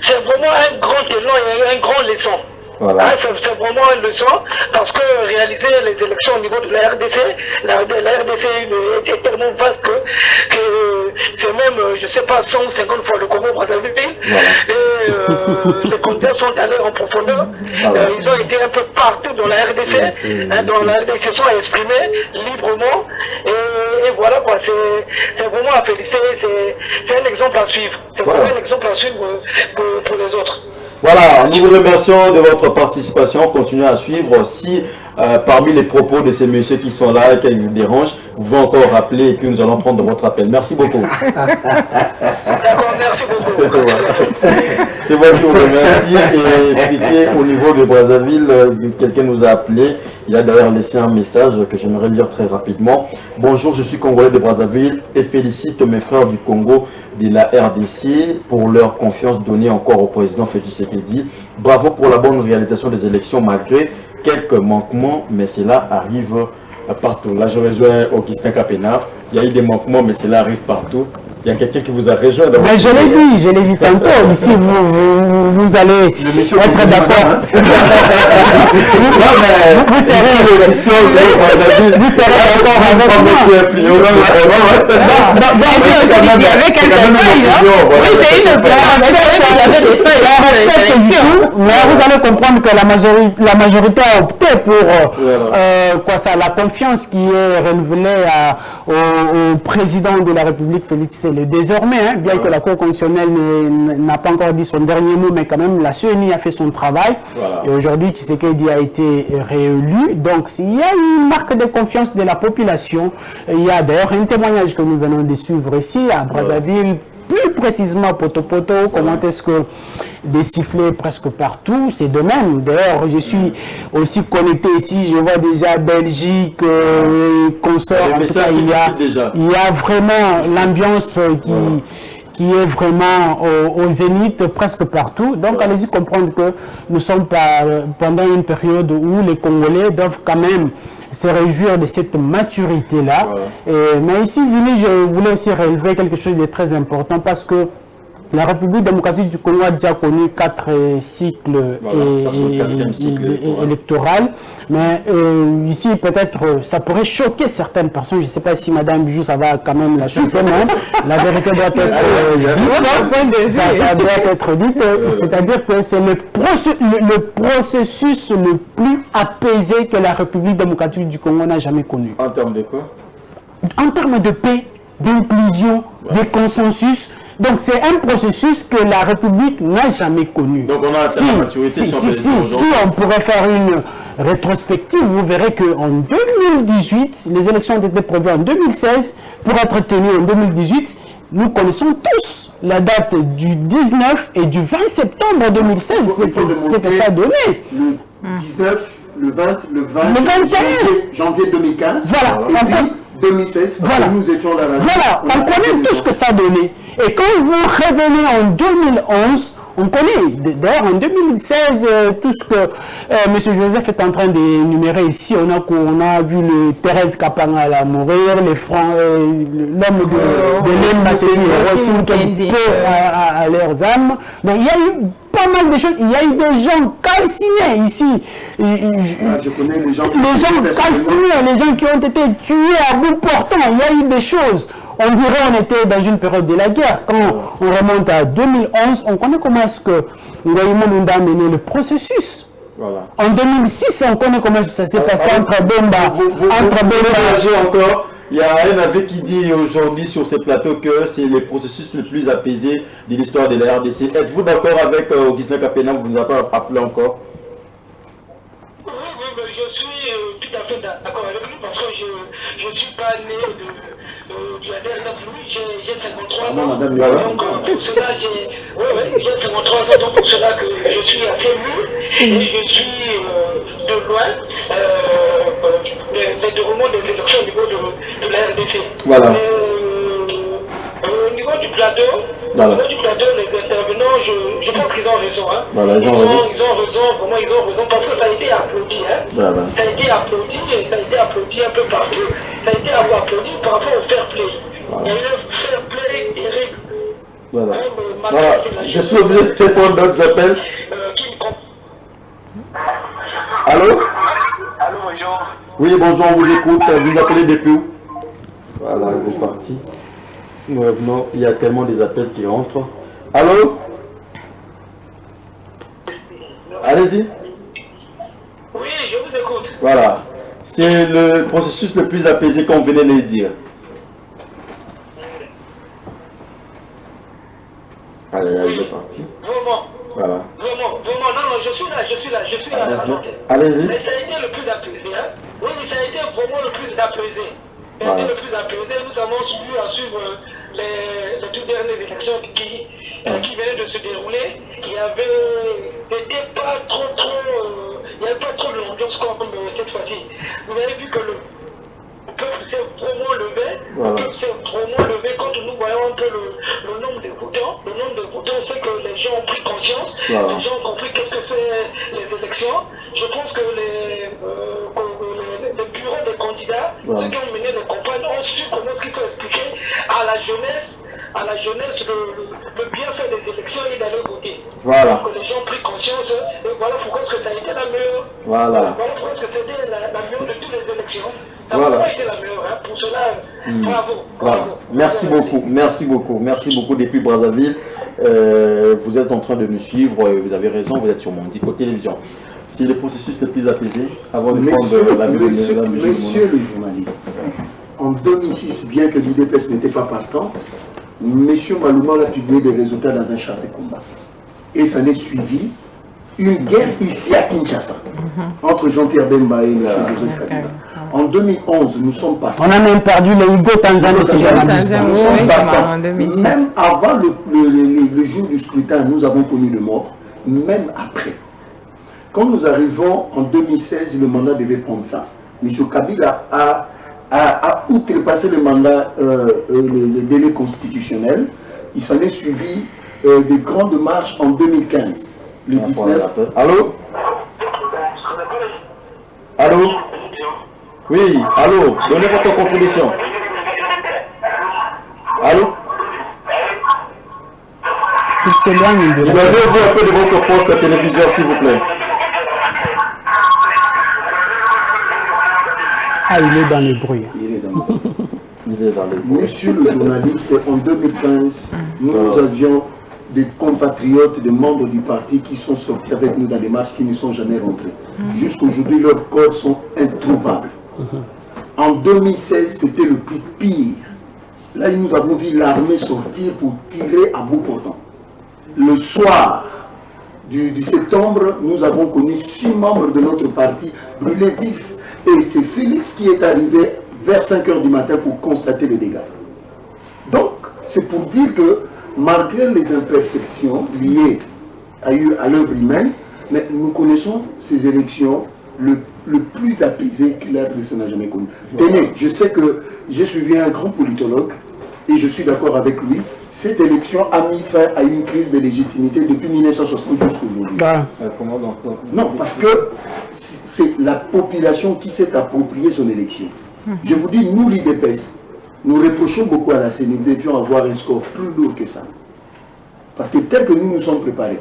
C'est vraiment un grand élan et un grand leçon. Voilà. C'est vraiment une leçon parce que réaliser les élections au niveau de la RDC, la RDC est tellement vaste que c'est même, je ne sais pas, 150 fois le Congo-Brazzaville. Et les candidats sont allés en profondeur. Ils ont été un peu partout dans la RDC. Dans la RDC, ils sont exprimés librement. Et voilà quoi, c'est vraiment à féliciter. C'est un exemple à suivre. C'est vraiment un exemple à suivre pour les autres. Voilà, nous vous remercions de votre participation. Continuez à suivre. Si parmi les propos de ces messieurs qui sont là et qui vous dérangent, vous pouvez encore rappeler et puis nous allons prendre votre appel. Merci beaucoup. D'accord, merci beaucoup. C'est moi qui vous remercie. Et c'était au niveau de Brazzaville, quelqu'un nous a appelé. Il a d'ailleurs laissé un message que j'aimerais lire très rapidement. Bonjour, je suis Congolais de Brazzaville et félicite mes frères du Congo de la RDC pour leur confiance donnée encore au président Félix Tshisekedi. Bravo pour la bonne réalisation des élections malgré quelques manquements, mais cela arrive partout. Là, je rejoins Augustin Capenard. Il y a eu des manquements, mais cela arrive partout. Il y a quelqu'un qui vous a rejoint. Mais je l'ai dit tantôt. Ici, vous allez être d'accord. Vous serez d'accord avec moi. Il y avait quelques feuilles, non? Oui, c'est une feuille. Mais vous allez comprendre que la majorité a opté pour la confiance qui est renouvelée au président de la République, Félix Tshisekedi. Désormais, bien que la Cour constitutionnelle n'a pas encore dit son dernier mot, mais quand même la CENI a fait son travail. Et aujourd'hui, Tshisekedi a été réélu. Donc, s'il y a une marque de confiance de la population, il y a d'ailleurs un témoignage que nous venons de suivre ici à Brazzaville, plus précisément Poto-Poto, comment est-ce que des sifflets presque partout, c'est de même. D'ailleurs, je suis aussi connecté ici, je vois déjà Belgique, consorts, en tout cas, il y a vraiment l'ambiance qui est vraiment au zénith presque partout. Donc, allez-y comprendre que nous sommes pendant une période où les Congolais doivent quand même se réjouir de cette maturité-là. Mais ici, Vili, je voulais aussi relever quelque chose de très important parce que la République démocratique du Congo a déjà connu 4 cycles électoraux. Mais ici, peut-être, ça pourrait choquer certaines personnes. Je ne sais pas si Madame Bijou, ça va quand même la choquer, mais la vérité doit être dite. Ça doit être dit. C'est-à-dire que c'est le processus le plus apaisé que la République démocratique du Congo n'a jamais connu. En termes de quoi? En termes de paix, d'inclusion, de consensus. Donc c'est un processus que la République n'a jamais connu. Donc on a si on pourrait faire une rétrospective, vous verrez qu'en 2018, les élections ont été prévues en 2016 pour être tenues en 2018. Nous connaissons tous la date du 19 et du 20 septembre 2016. C'est que ça a donné. Le 19, le 20, le 21 janvier 2015. Voilà. Et puis 2016, parce que nous étions là. Voilà, on connaît tout ce que ça a donné. Et quand vous revenez en 2011, on connaît, d'ailleurs en 2016, tout ce que M. Joseph est en train d'énumérer ici, on a vu Thérèse Kapanga mourir, l'homme de l'Emba, c'est aussi peu à leurs âmes. Donc il y a eu pas mal de choses, il y a eu des gens calcinés ici. Je connais les gens calcinés, les gens qui ont été tués à bout portant, il y a eu des choses. On dirait qu'on était dans une période de la guerre. Quand on remonte à 2011, on connaît comment est-ce que Ngaïmo Nunda a mené le processus. Voilà. En 2006, on connaît comment ça s'est passé entre Bemba. Encore. Il y a un avis qui dit aujourd'hui sur ces plateaux que c'est le processus le plus apaisé de l'histoire de la RDC. Êtes-vous d'accord avec Augustin Kapena? Vous ne nous avez pas appelé encore? Oui, je suis tout à fait d'accord avec lui parce que je ne suis pas né de la dernière pluie, j'ai 53 ans. Donc pour cela, j'ai 53 ans, donc pour cela que je suis assez mûr et je suis de loin les déroulements des élections au niveau de la RDC. Voilà. Au niveau du plateau, les intervenants, je pense qu'ils ont raison. Hein. Voilà, ils ont raison parce que ça a été applaudi. Hein. Voilà. Ça a été applaudi et ça a été applaudi un peu partout. Ça a été applaudi par rapport au fair play. Voilà. Il y a eu un fair play Eric. Voilà. Je suis obligé de répondre d'autres appels. Allô? Allô, bonjour. Oui, bonjour, on vous écoute. Vous appelez depuis où? Voilà, il est parti. Non, il y a tellement des appels qui rentrent. Allô? Allez-y. Oui, je vous écoute. Voilà. C'est le processus le plus apaisé qu'on venait de le dire. Allez, il est parti. Vraiment. Voilà. Vraiment, non, je suis là. Allez-y. Mais ça a été le plus apaisé, hein? Oui, mais ça a été vraiment le plus apaisé. Ça a été le plus apaisé. Nous avons suivi à suivre les toutes dernières élections qui venaient de se dérouler. Il n'y avait pas trop de l'ambiance comme cette fois-ci. Vous avez vu que le peuple s'est vraiment levé. Le peuple s'est vraiment levé quand nous voyons un peu le nombre de votants. Le nombre de votants, c'est que les gens ont pris conscience. Les gens ont compris qu'est-ce que c'est les élections. Je pense que les bureaux des candidats, ceux qui ont mené les campagnes, ont su comment est-ce qu'il faut expliquer à la jeunesse, à la jeunesse le bienfait des élections et d'aller voter. Voilà. Donc les gens ont pris conscience et voilà pourquoi ça a été la meilleure. Voilà. Voilà pourquoi c'était la meilleure de toutes les élections. Ça Voilà. n'a pas été la meilleure. Hein. Pour cela, bravo. Voilà. Bravo. Merci beaucoup. Merci beaucoup. Merci beaucoup depuis Brazzaville. Vous êtes en train de nous suivre. Vous avez raison. Vous êtes sur Mondico Télévision. Si le processus est plus apaisé, avant de prendre la Monsieur le journaliste, en 2006, bien que l'IDPS n'était pas partante, M. Malouma a publié des résultats dans un char de combat. Et ça n'est suivi une guerre ici à Kinshasa, entre Jean-Pierre Bemba et M. Joseph Kabila. En 2011, nous sommes partis. On a même perdu les Hugo Tanzanie, ces journalistes. Nous sommes partants. Même avant le jour du scrutin, nous avons connu le mort. Même après. Quand nous arrivons en 2016, le mandat devait prendre fin. M. Kabila a outrepassé le mandat, le délai constitutionnel. Il s'en est suivi de grandes marches en 2015. Le 19. Allô? Allô? Oui, allô? Donnez votre contribution. Allô? Il s'éloigne de la... Levez-vous un peu de votre poste téléviseur, s'il vous plaît. Ah, il est dans le bruit. Il est dans le bruit. Monsieur le journaliste, en 2015, nous avions des compatriotes, des membres du parti qui sont sortis avec nous dans des marches qui ne sont jamais rentrés. Jusqu'aujourd'hui, leurs corps sont introuvables. En 2016, c'était le plus pire. Là, nous avons vu l'armée sortir pour tirer à bout portant. Le soir du septembre, nous avons connu 6 membres de notre parti brûlés vifs. Et c'est Félix qui est arrivé vers 5 h du matin pour constater le dégât. Donc, c'est pour dire que malgré les imperfections liées à l'œuvre humaine, mais nous connaissons ces élections le plus apaisé que la RDC n'a jamais connu. Tenez, je sais que j'ai suivi un grand politologue et je suis d'accord avec lui. Cette élection a mis fin à une crise de légitimité depuis 1960 jusqu'à aujourd'hui. Non, parce que c'est la population qui s'est appropriée son élection. Je vous dis, nous, l'IDPS, nous reprochons beaucoup à la CENI, nous devions avoir un score plus lourd que ça. Parce que tel que nous nous sommes préparés,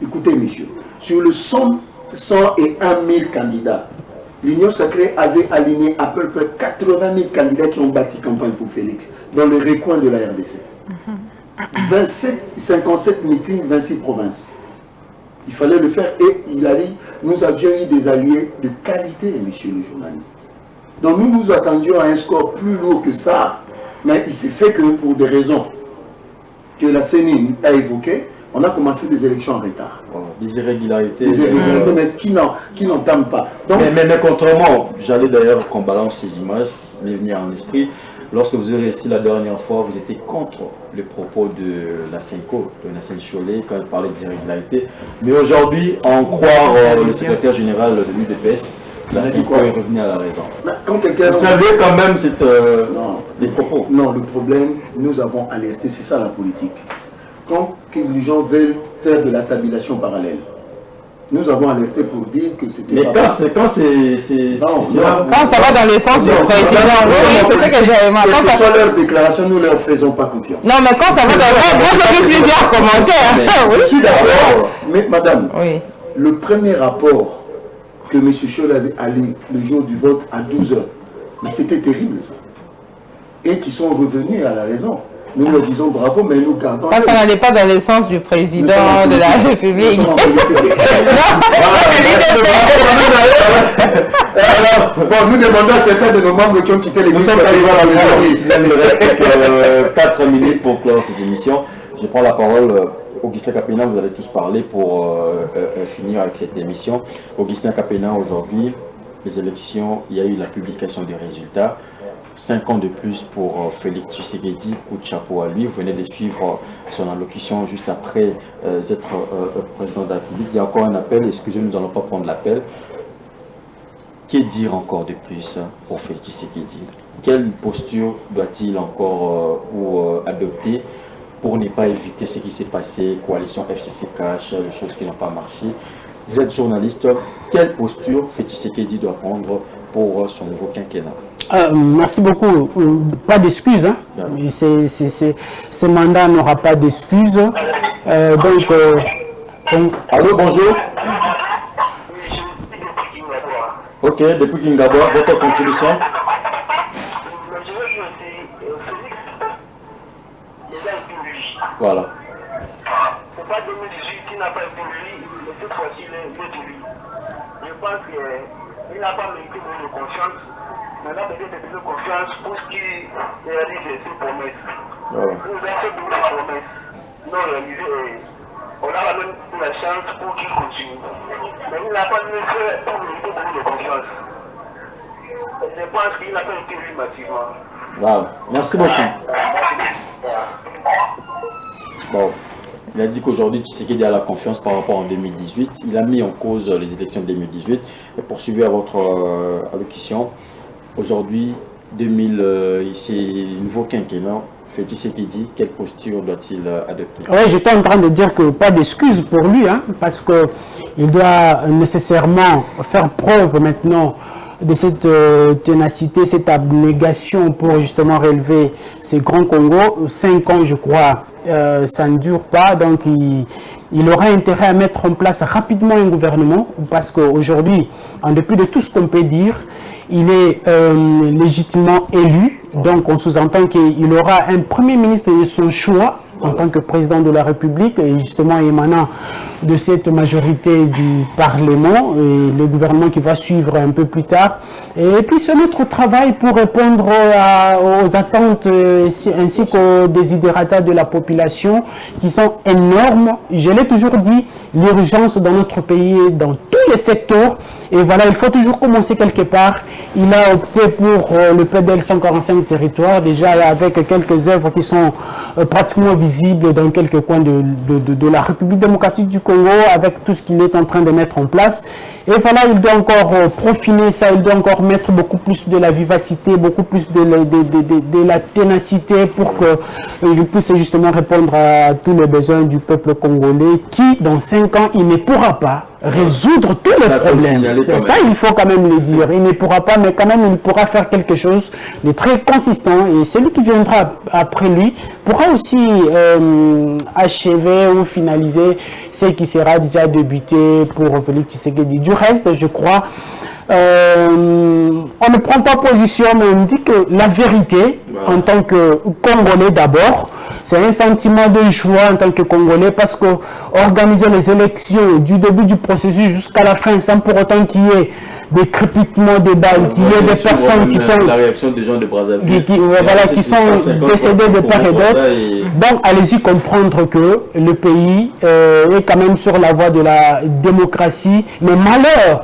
écoutez, messieurs, sur le 101 000 candidats, l'Union Sacrée avait aligné à peu près 80 000 candidats qui ont bâti campagne pour Félix, dans le recoin de la RDC. 57 meetings, 26 provinces. Il fallait le faire et il a dit, nous avions eu des alliés de qualité, monsieur le journaliste. Donc nous nous attendions à un score plus lourd que ça, mais il s'est fait que pour des raisons que la CENI a évoquées, on a commencé des élections en retard. Des irrégularités. Des irrégularités, mais qui n'entament pas. Donc, mais contrairement, j'allais d'ailleurs qu'on balance ces images, mais venir en esprit. Lorsque vous avez réussi la dernière fois, vous étiez contre les propos de la CENCO, de Nassel Cholet, quand elle parlait des irrégularités. Mais aujourd'hui, en croire le secrétaire général de l'UDPS, la CENCO est revenue à la raison. Vous savez quand même les propos. Non, le problème, nous avons alerté, c'est ça la politique. Quand les gens veulent faire de la tabulation parallèle, nous avons alerté pour dire que c'était... Mais quand ça va dans le sens du président, c'est ce que j'ai remarqué. Quelle que soit leur déclaration, nous ne leur faisons pas confiance. Non, mais quand ça va dans le sens, moi j'ai vu plusieurs commentaires. Je suis d'accord, mais madame, le premier rapport que M. Scholl avait allé le jour du vote à 12 h, mais c'était terrible ça. Et qui sont revenus à la raison. Nous leur disons bravo, mais nous gardons... Ça n'allait pas dans le sens du président de la République. Nous demandons à certains de nos membres qui ont quitté l'émission. Nous sommes arrivés à la fin. 4 minutes pour clore cette émission. Je prends la parole. Augustin Kapena, vous allez tous parler pour finir avec cette émission. Augustin Kapena, aujourd'hui, les élections, il y a eu la publication des résultats. 5 ans de plus pour Félix Tshisekedi, coup de chapeau à lui. Vous venez de suivre son allocution juste après être président de la République. Il y a encore un appel, excusez-nous, nous n'allons pas prendre l'appel. Que dire encore de plus pour Félix Tshisekedi? Quelle posture doit-il encore adopter pour ne pas éviter ce qui s'est passé, coalition FCC-Cash, les choses qui n'ont pas marché? Vous êtes journaliste, quelle posture Félix Tshisekedi doit prendre pour son nouveau quinquennat? Merci beaucoup. Pas d'excuses. Hein. Ce mandat n'aura pas d'excuses. Allô, bonjour. Ok, depuis Kingabo, votre contribution. Voilà. C'est pas 2018 qui n'a pas été élu, mais cette fois-ci il est élu. Je pense qu'il n'a pas mérité de confiance. Maintenant, peut-être de confiance pour ce qui réalise ses promesses. Nous avons fait beaucoup de promesses non réalisées. On a même eu la chance pour qu'il continue. Mais il n'a pas mérité beaucoup de confiance. Je pense qu'il n'a pas été élu massivement. Wow. Merci beaucoup. Bon, il a dit qu'aujourd'hui, Tshisekedi a la confiance par rapport en 2018. Il a mis en cause les élections de 2018. Et poursuivi à votre allocution, aujourd'hui, c'est nouveau quinquennat. Tshisekedi, quelle posture doit-il adopter? Oui, j'étais en train de dire que pas d'excuses pour lui, hein, parce qu'il doit nécessairement faire preuve maintenant de cette ténacité, cette abnégation pour justement relever ces grands Congo. 5 ans, je crois, ça ne dure pas, donc il aura intérêt à mettre en place rapidement un gouvernement, parce qu'aujourd'hui, en dépit de tout ce qu'on peut dire, il est légitimement élu, donc on sous-entend qu'il aura un premier ministre de son choix, en tant que président de la République, et justement émanant de cette majorité du Parlement, et le gouvernement qui va suivre un peu plus tard, et puis se mettre au travail pour répondre aux attentes ainsi qu'aux désidérata de la population qui sont énormes. Je l'ai toujours dit, l'urgence dans notre pays est dans tous les secteurs, et voilà, il faut toujours commencer quelque part. Il a opté pour le PDL 145 territoires, déjà avec quelques œuvres qui sont pratiquement visibles dans quelques coins de la République démocratique du Congo, avec tout ce qu'il est en train de mettre en place. Et voilà, il doit encore profiner ça, il doit encore mettre beaucoup plus de la vivacité, beaucoup plus de la ténacité pour qu'il puisse justement répondre à tous les besoins du peuple congolais qui, dans 5 ans, il ne pourra pas résoudre tous les problèmes. Ça, il faut quand même le dire. Il ne pourra pas, mais quand même, il pourra faire quelque chose de très consistant. Et celui qui viendra après lui pourra aussi achever ou finaliser ce qui sera déjà débuté pour Félix Tshisekedi. Du reste, je crois, on ne prend pas position, mais on dit que la vérité, en tant que Congolais d'abord, c'est un sentiment de joie en tant que Congolais, parce que organiser les élections du début du processus jusqu'à la fin, sans pour autant qu'il y ait des crépitements de balles, qu'il y ait des personnes qui sont... La réaction des gens de Brazzaville. Qui sont décédés de part et d'autre. Donc, allez-y comprendre que le pays est quand même sur la voie de la démocratie. Mais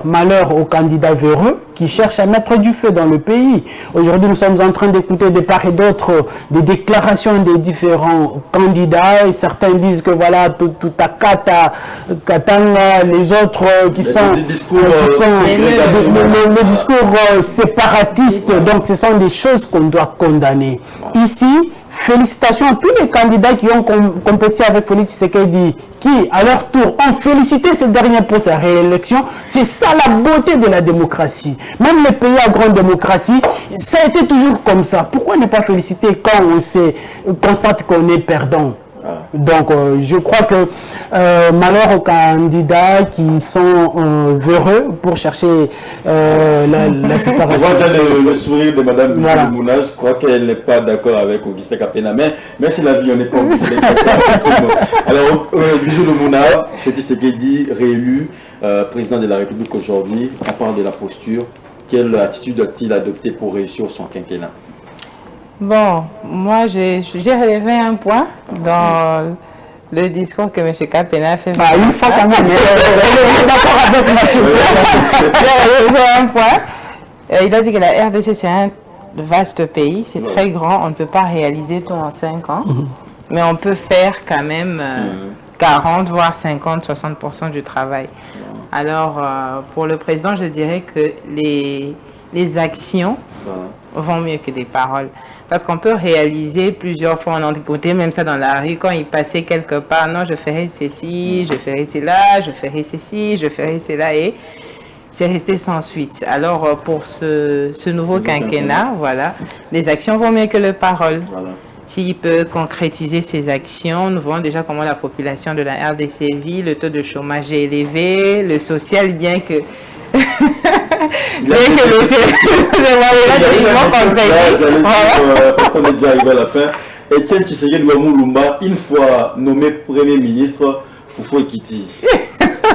malheur aux candidats véreux qui cherchent à mettre du feu dans le pays. Aujourd'hui, nous sommes en train d'écouter de part et d'autre des déclarations des différents candidats. Et certains disent que voilà, tout à Katanga, les autres qui sont... Le discours séparatiste, donc ce sont des choses qu'on doit condamner. Ici, félicitations à tous les candidats qui ont compétit avec Félix Tshisekedi, qui, à leur tour, ont félicité ces derniers pour sa réélection. C'est ça la beauté de la démocratie. Même les pays à grande démocratie, ça a été toujours comme ça. Pourquoi ne pas féliciter quand on constate qu'on est perdant? Donc, je crois que malheur aux candidats qui sont véreux pour chercher la séparation. Le sourire de Mme Mouna, je crois qu'elle n'est pas d'accord avec Augustin Kapena. Mais c'est la vie, on n'est pas obligé. Alors, Bijou de Mouna, Tshisekedi réélu président de la République aujourd'hui, à part de la posture, quelle attitude a-t-il adopté pour réussir son quinquennat? Bon, moi j'ai relevé un point dans le discours que M. Kapena a fait. Une fois quand même, d'accord avec moi sur ça. J'ai relevé un point. Il a dit que la RDC c'est un vaste pays, c'est très grand, on ne peut pas réaliser tout en 5 ans, mais on peut faire quand même 40, voire 50, 60% du travail. Alors, pour le président, je dirais que les actions vont mieux que des paroles. Parce qu'on peut réaliser plusieurs fois, on a écouté même ça dans la rue, quand il passait quelque part, non, je ferai ceci, je ferai cela, je ferai ceci, je ferai cela, et c'est resté sans suite. Alors, pour ce nouveau quinquennat, voilà, les actions vont mieux que les paroles. Voilà. S'il peut concrétiser ses actions, nous voyons déjà comment la population de la RDC vit, le taux de chômage est élevé, le social, bien que... bien que le social... Parce qu'on est déjà arrivé à la fin. Etienne Tshisekedi Lumumba, une fois nommé Premier ministre, Foufou Ekiti.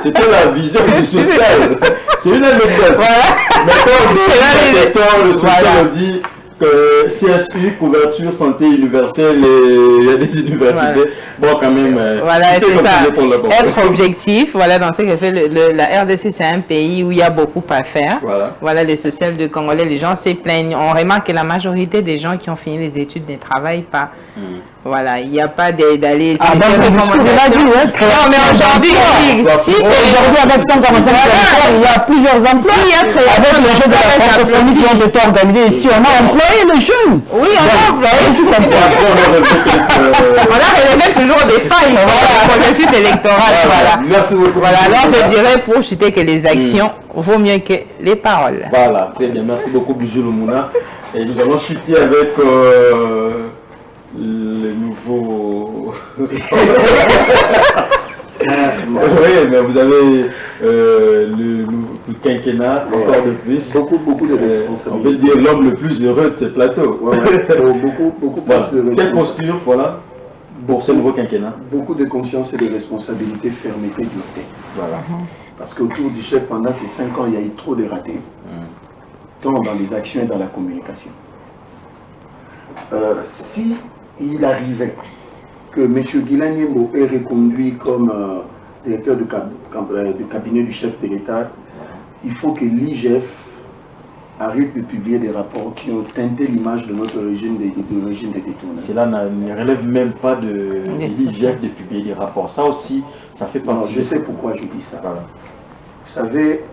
C'était la vision du social. C'est une anecdote. Voilà. Maintenant, le social dit que CSU, couverture santé universelle, il y a des universités. Voilà. Bon, quand même, voilà, c'est ça. Être objectif, voilà, dans ce que fait la RDC, c'est un pays où il y a beaucoup à faire. Voilà, voilà les sociales de Congolais, les gens se plaignent. On remarque que la majorité des gens qui ont fini les études ne travaillent pas. Voilà, il n'y a pas d'aller... Ah, dans ce discours, il a dit, ouais. Non, mais aujourd'hui, aujourd'hui, avec 145 il y a plusieurs emplois. Avec les jeux de la francophonie qui ont été organisés ici, on a employé les jeunes. Oui, on a employé. On a relevé toujours des failles dans le processus électoral. Voilà. Merci beaucoup. Voilà, alors je dirais pour chuter que les actions vaut mieux que les paroles. Voilà, très bien. Merci beaucoup, Bijou Lumuna. Et nous allons chuter avec... les nouveaux... oui, mais vous avez le quinquennat, encore de plus. Beaucoup de responsabilités. On peut dire l'homme le plus heureux de ce plateau. Beaucoup voilà. plus de responsabilités. Quelle posture, voilà, pour ce nouveau quinquennat? Beaucoup de conscience et de responsabilité, fermeté, dureté. Voilà. Parce qu'autour du chef, pendant ces 5 ans, il y a eu trop de ratés. Tant dans les actions et dans la communication. Si il arrivait que M. Guilain Nyembo est reconduit comme directeur du cabinet du chef de l'État, il faut que l'IGF arrête de publier des rapports qui ont teinté l'image de notre régime de détournement. Cela ne relève même pas de l'IGF de publier des rapports. Ça aussi, ça fait partie. Non, je sais pourquoi je dis ça. Voilà. Vous savez,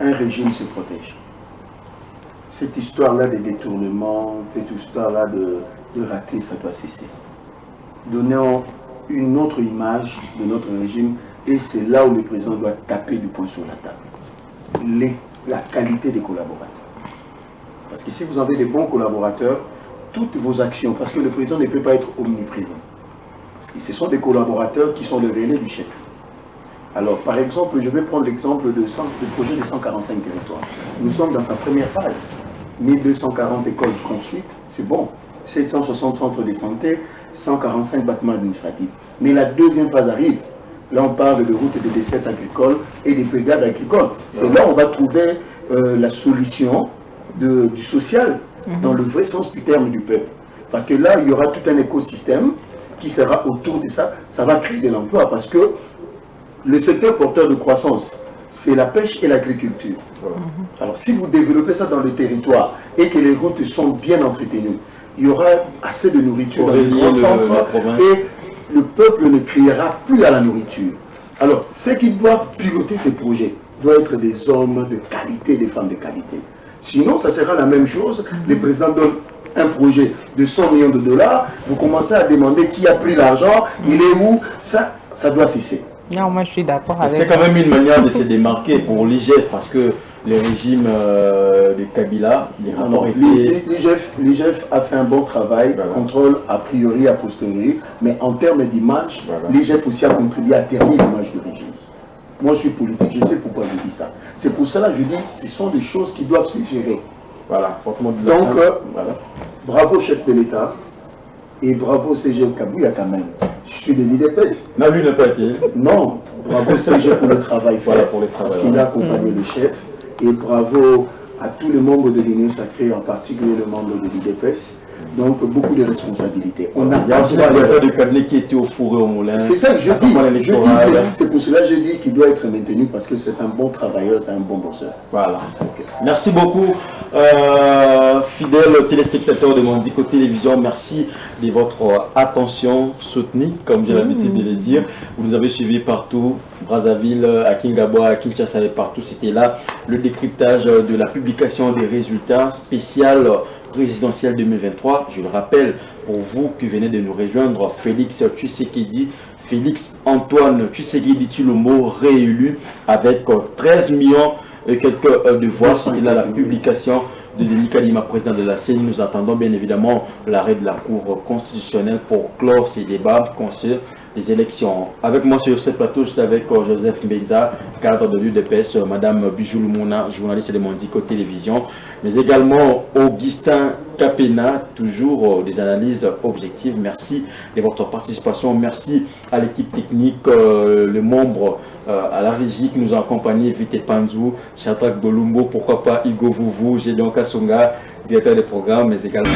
un régime se protège. Cette histoire-là de détournement, cette histoire-là de rater, ça doit cesser. Donnons une autre image de notre régime et c'est là où le président doit taper du poing sur la table. La qualité des collaborateurs. Parce que si vous avez des bons collaborateurs, toutes vos actions, parce que le président ne peut pas être omniprésent. Parce que ce sont des collaborateurs qui sont le relais du chef. Alors, par exemple, je vais prendre l'exemple du projet de 145 territoires. Nous sommes dans sa première phase. 1240 écoles construites, c'est bon. 760 centres de santé, 145 bâtiments administratifs. Mais la deuxième phase arrive. Là, on parle de routes et de dessertes agricoles et des brigades agricoles. C'est là où on va trouver la solution du social, dans le vrai sens du terme du peuple. Parce que là, il y aura tout un écosystème qui sera autour de ça. Ça va créer de l'emploi parce que le secteur porteur de croissance, c'est la pêche et l'agriculture. Alors, si vous développez ça dans le territoire et que les routes sont bien entretenues, il y aura assez de nourriture dans les grands centres et le peuple ne criera plus à la nourriture. Alors, ceux qui doivent piloter ces projets doivent être des hommes de qualité, des femmes de qualité. Sinon, ça sera la même chose. Le président donne un projet de 100 millions de dollars, vous commencez à demander qui a pris l'argent, il est où, ça doit cesser. Non, moi je suis d'accord avec... C'était quand même une manière de se démarquer pour l'IGF, parce que le régime de Kabila, l'IGF a fait un bon travail, contrôle a priori, a posteriori, mais en termes d'image, l'IGF aussi a contribué à terminer l'image du régime. Moi je suis politique, je sais pourquoi je dis ça. C'est pour cela que je dis ce sont des choses qui doivent se gérer. Voilà. Donc, bravo chef de l'État et bravo CG Kabouya quand même. Je suis de l'IDPS. Non, lui n'a pas été. Non, bravo CG pour le travail fait, parce qu'il a accompagné le chef. Et bravo à tous les membres de l'Union Sacrée, en particulier le membre de l'IDPS. Donc, beaucoup de responsabilités. Il y a aussi le de cabinet qui était au four et au moulin. C'est ça que je dis. C'est pour cela que je dis qu'il doit être maintenu parce que c'est un bon travailleur, c'est un bon bosseur. Voilà. Okay. Merci beaucoup, fidèles téléspectateurs de Mondico Télévision. Merci de votre attention soutenue, comme j'ai l'habitude de le dire. Vous nous avez suivis partout, Brazzaville, à Kingabwa, à Kinshasa et partout. C'était là le décryptage de la publication des résultats spécial présidentielle 2023. Je le rappelle pour vous qui venez de nous rejoindre, Félix Tshisekedi, Félix Antoine Tshisekedi Tshilombo réélu avec 13 quelques devoirs. C'est là la publication de Denis Kadima, président de la CENI. Nous attendons bien évidemment l'arrêt de la Cour constitutionnelle pour clore ces débats concernant les élections. Avec moi sur ce plateau, je suis avec Joseph Mbenza, cadre de l'UDPS, Madame Bijoulou Mouna, journaliste de Mondico Télévision, mais également Augustin Capena, toujours des analyses objectives. Merci de votre participation. Merci à l'équipe technique, le membre à la régie qui nous a accompagnés, Vite Panzou, Chatrak Bolumbo, pourquoi pas Igo Vouvou, Gédéon Kassonga, directeur des programmes, mais également...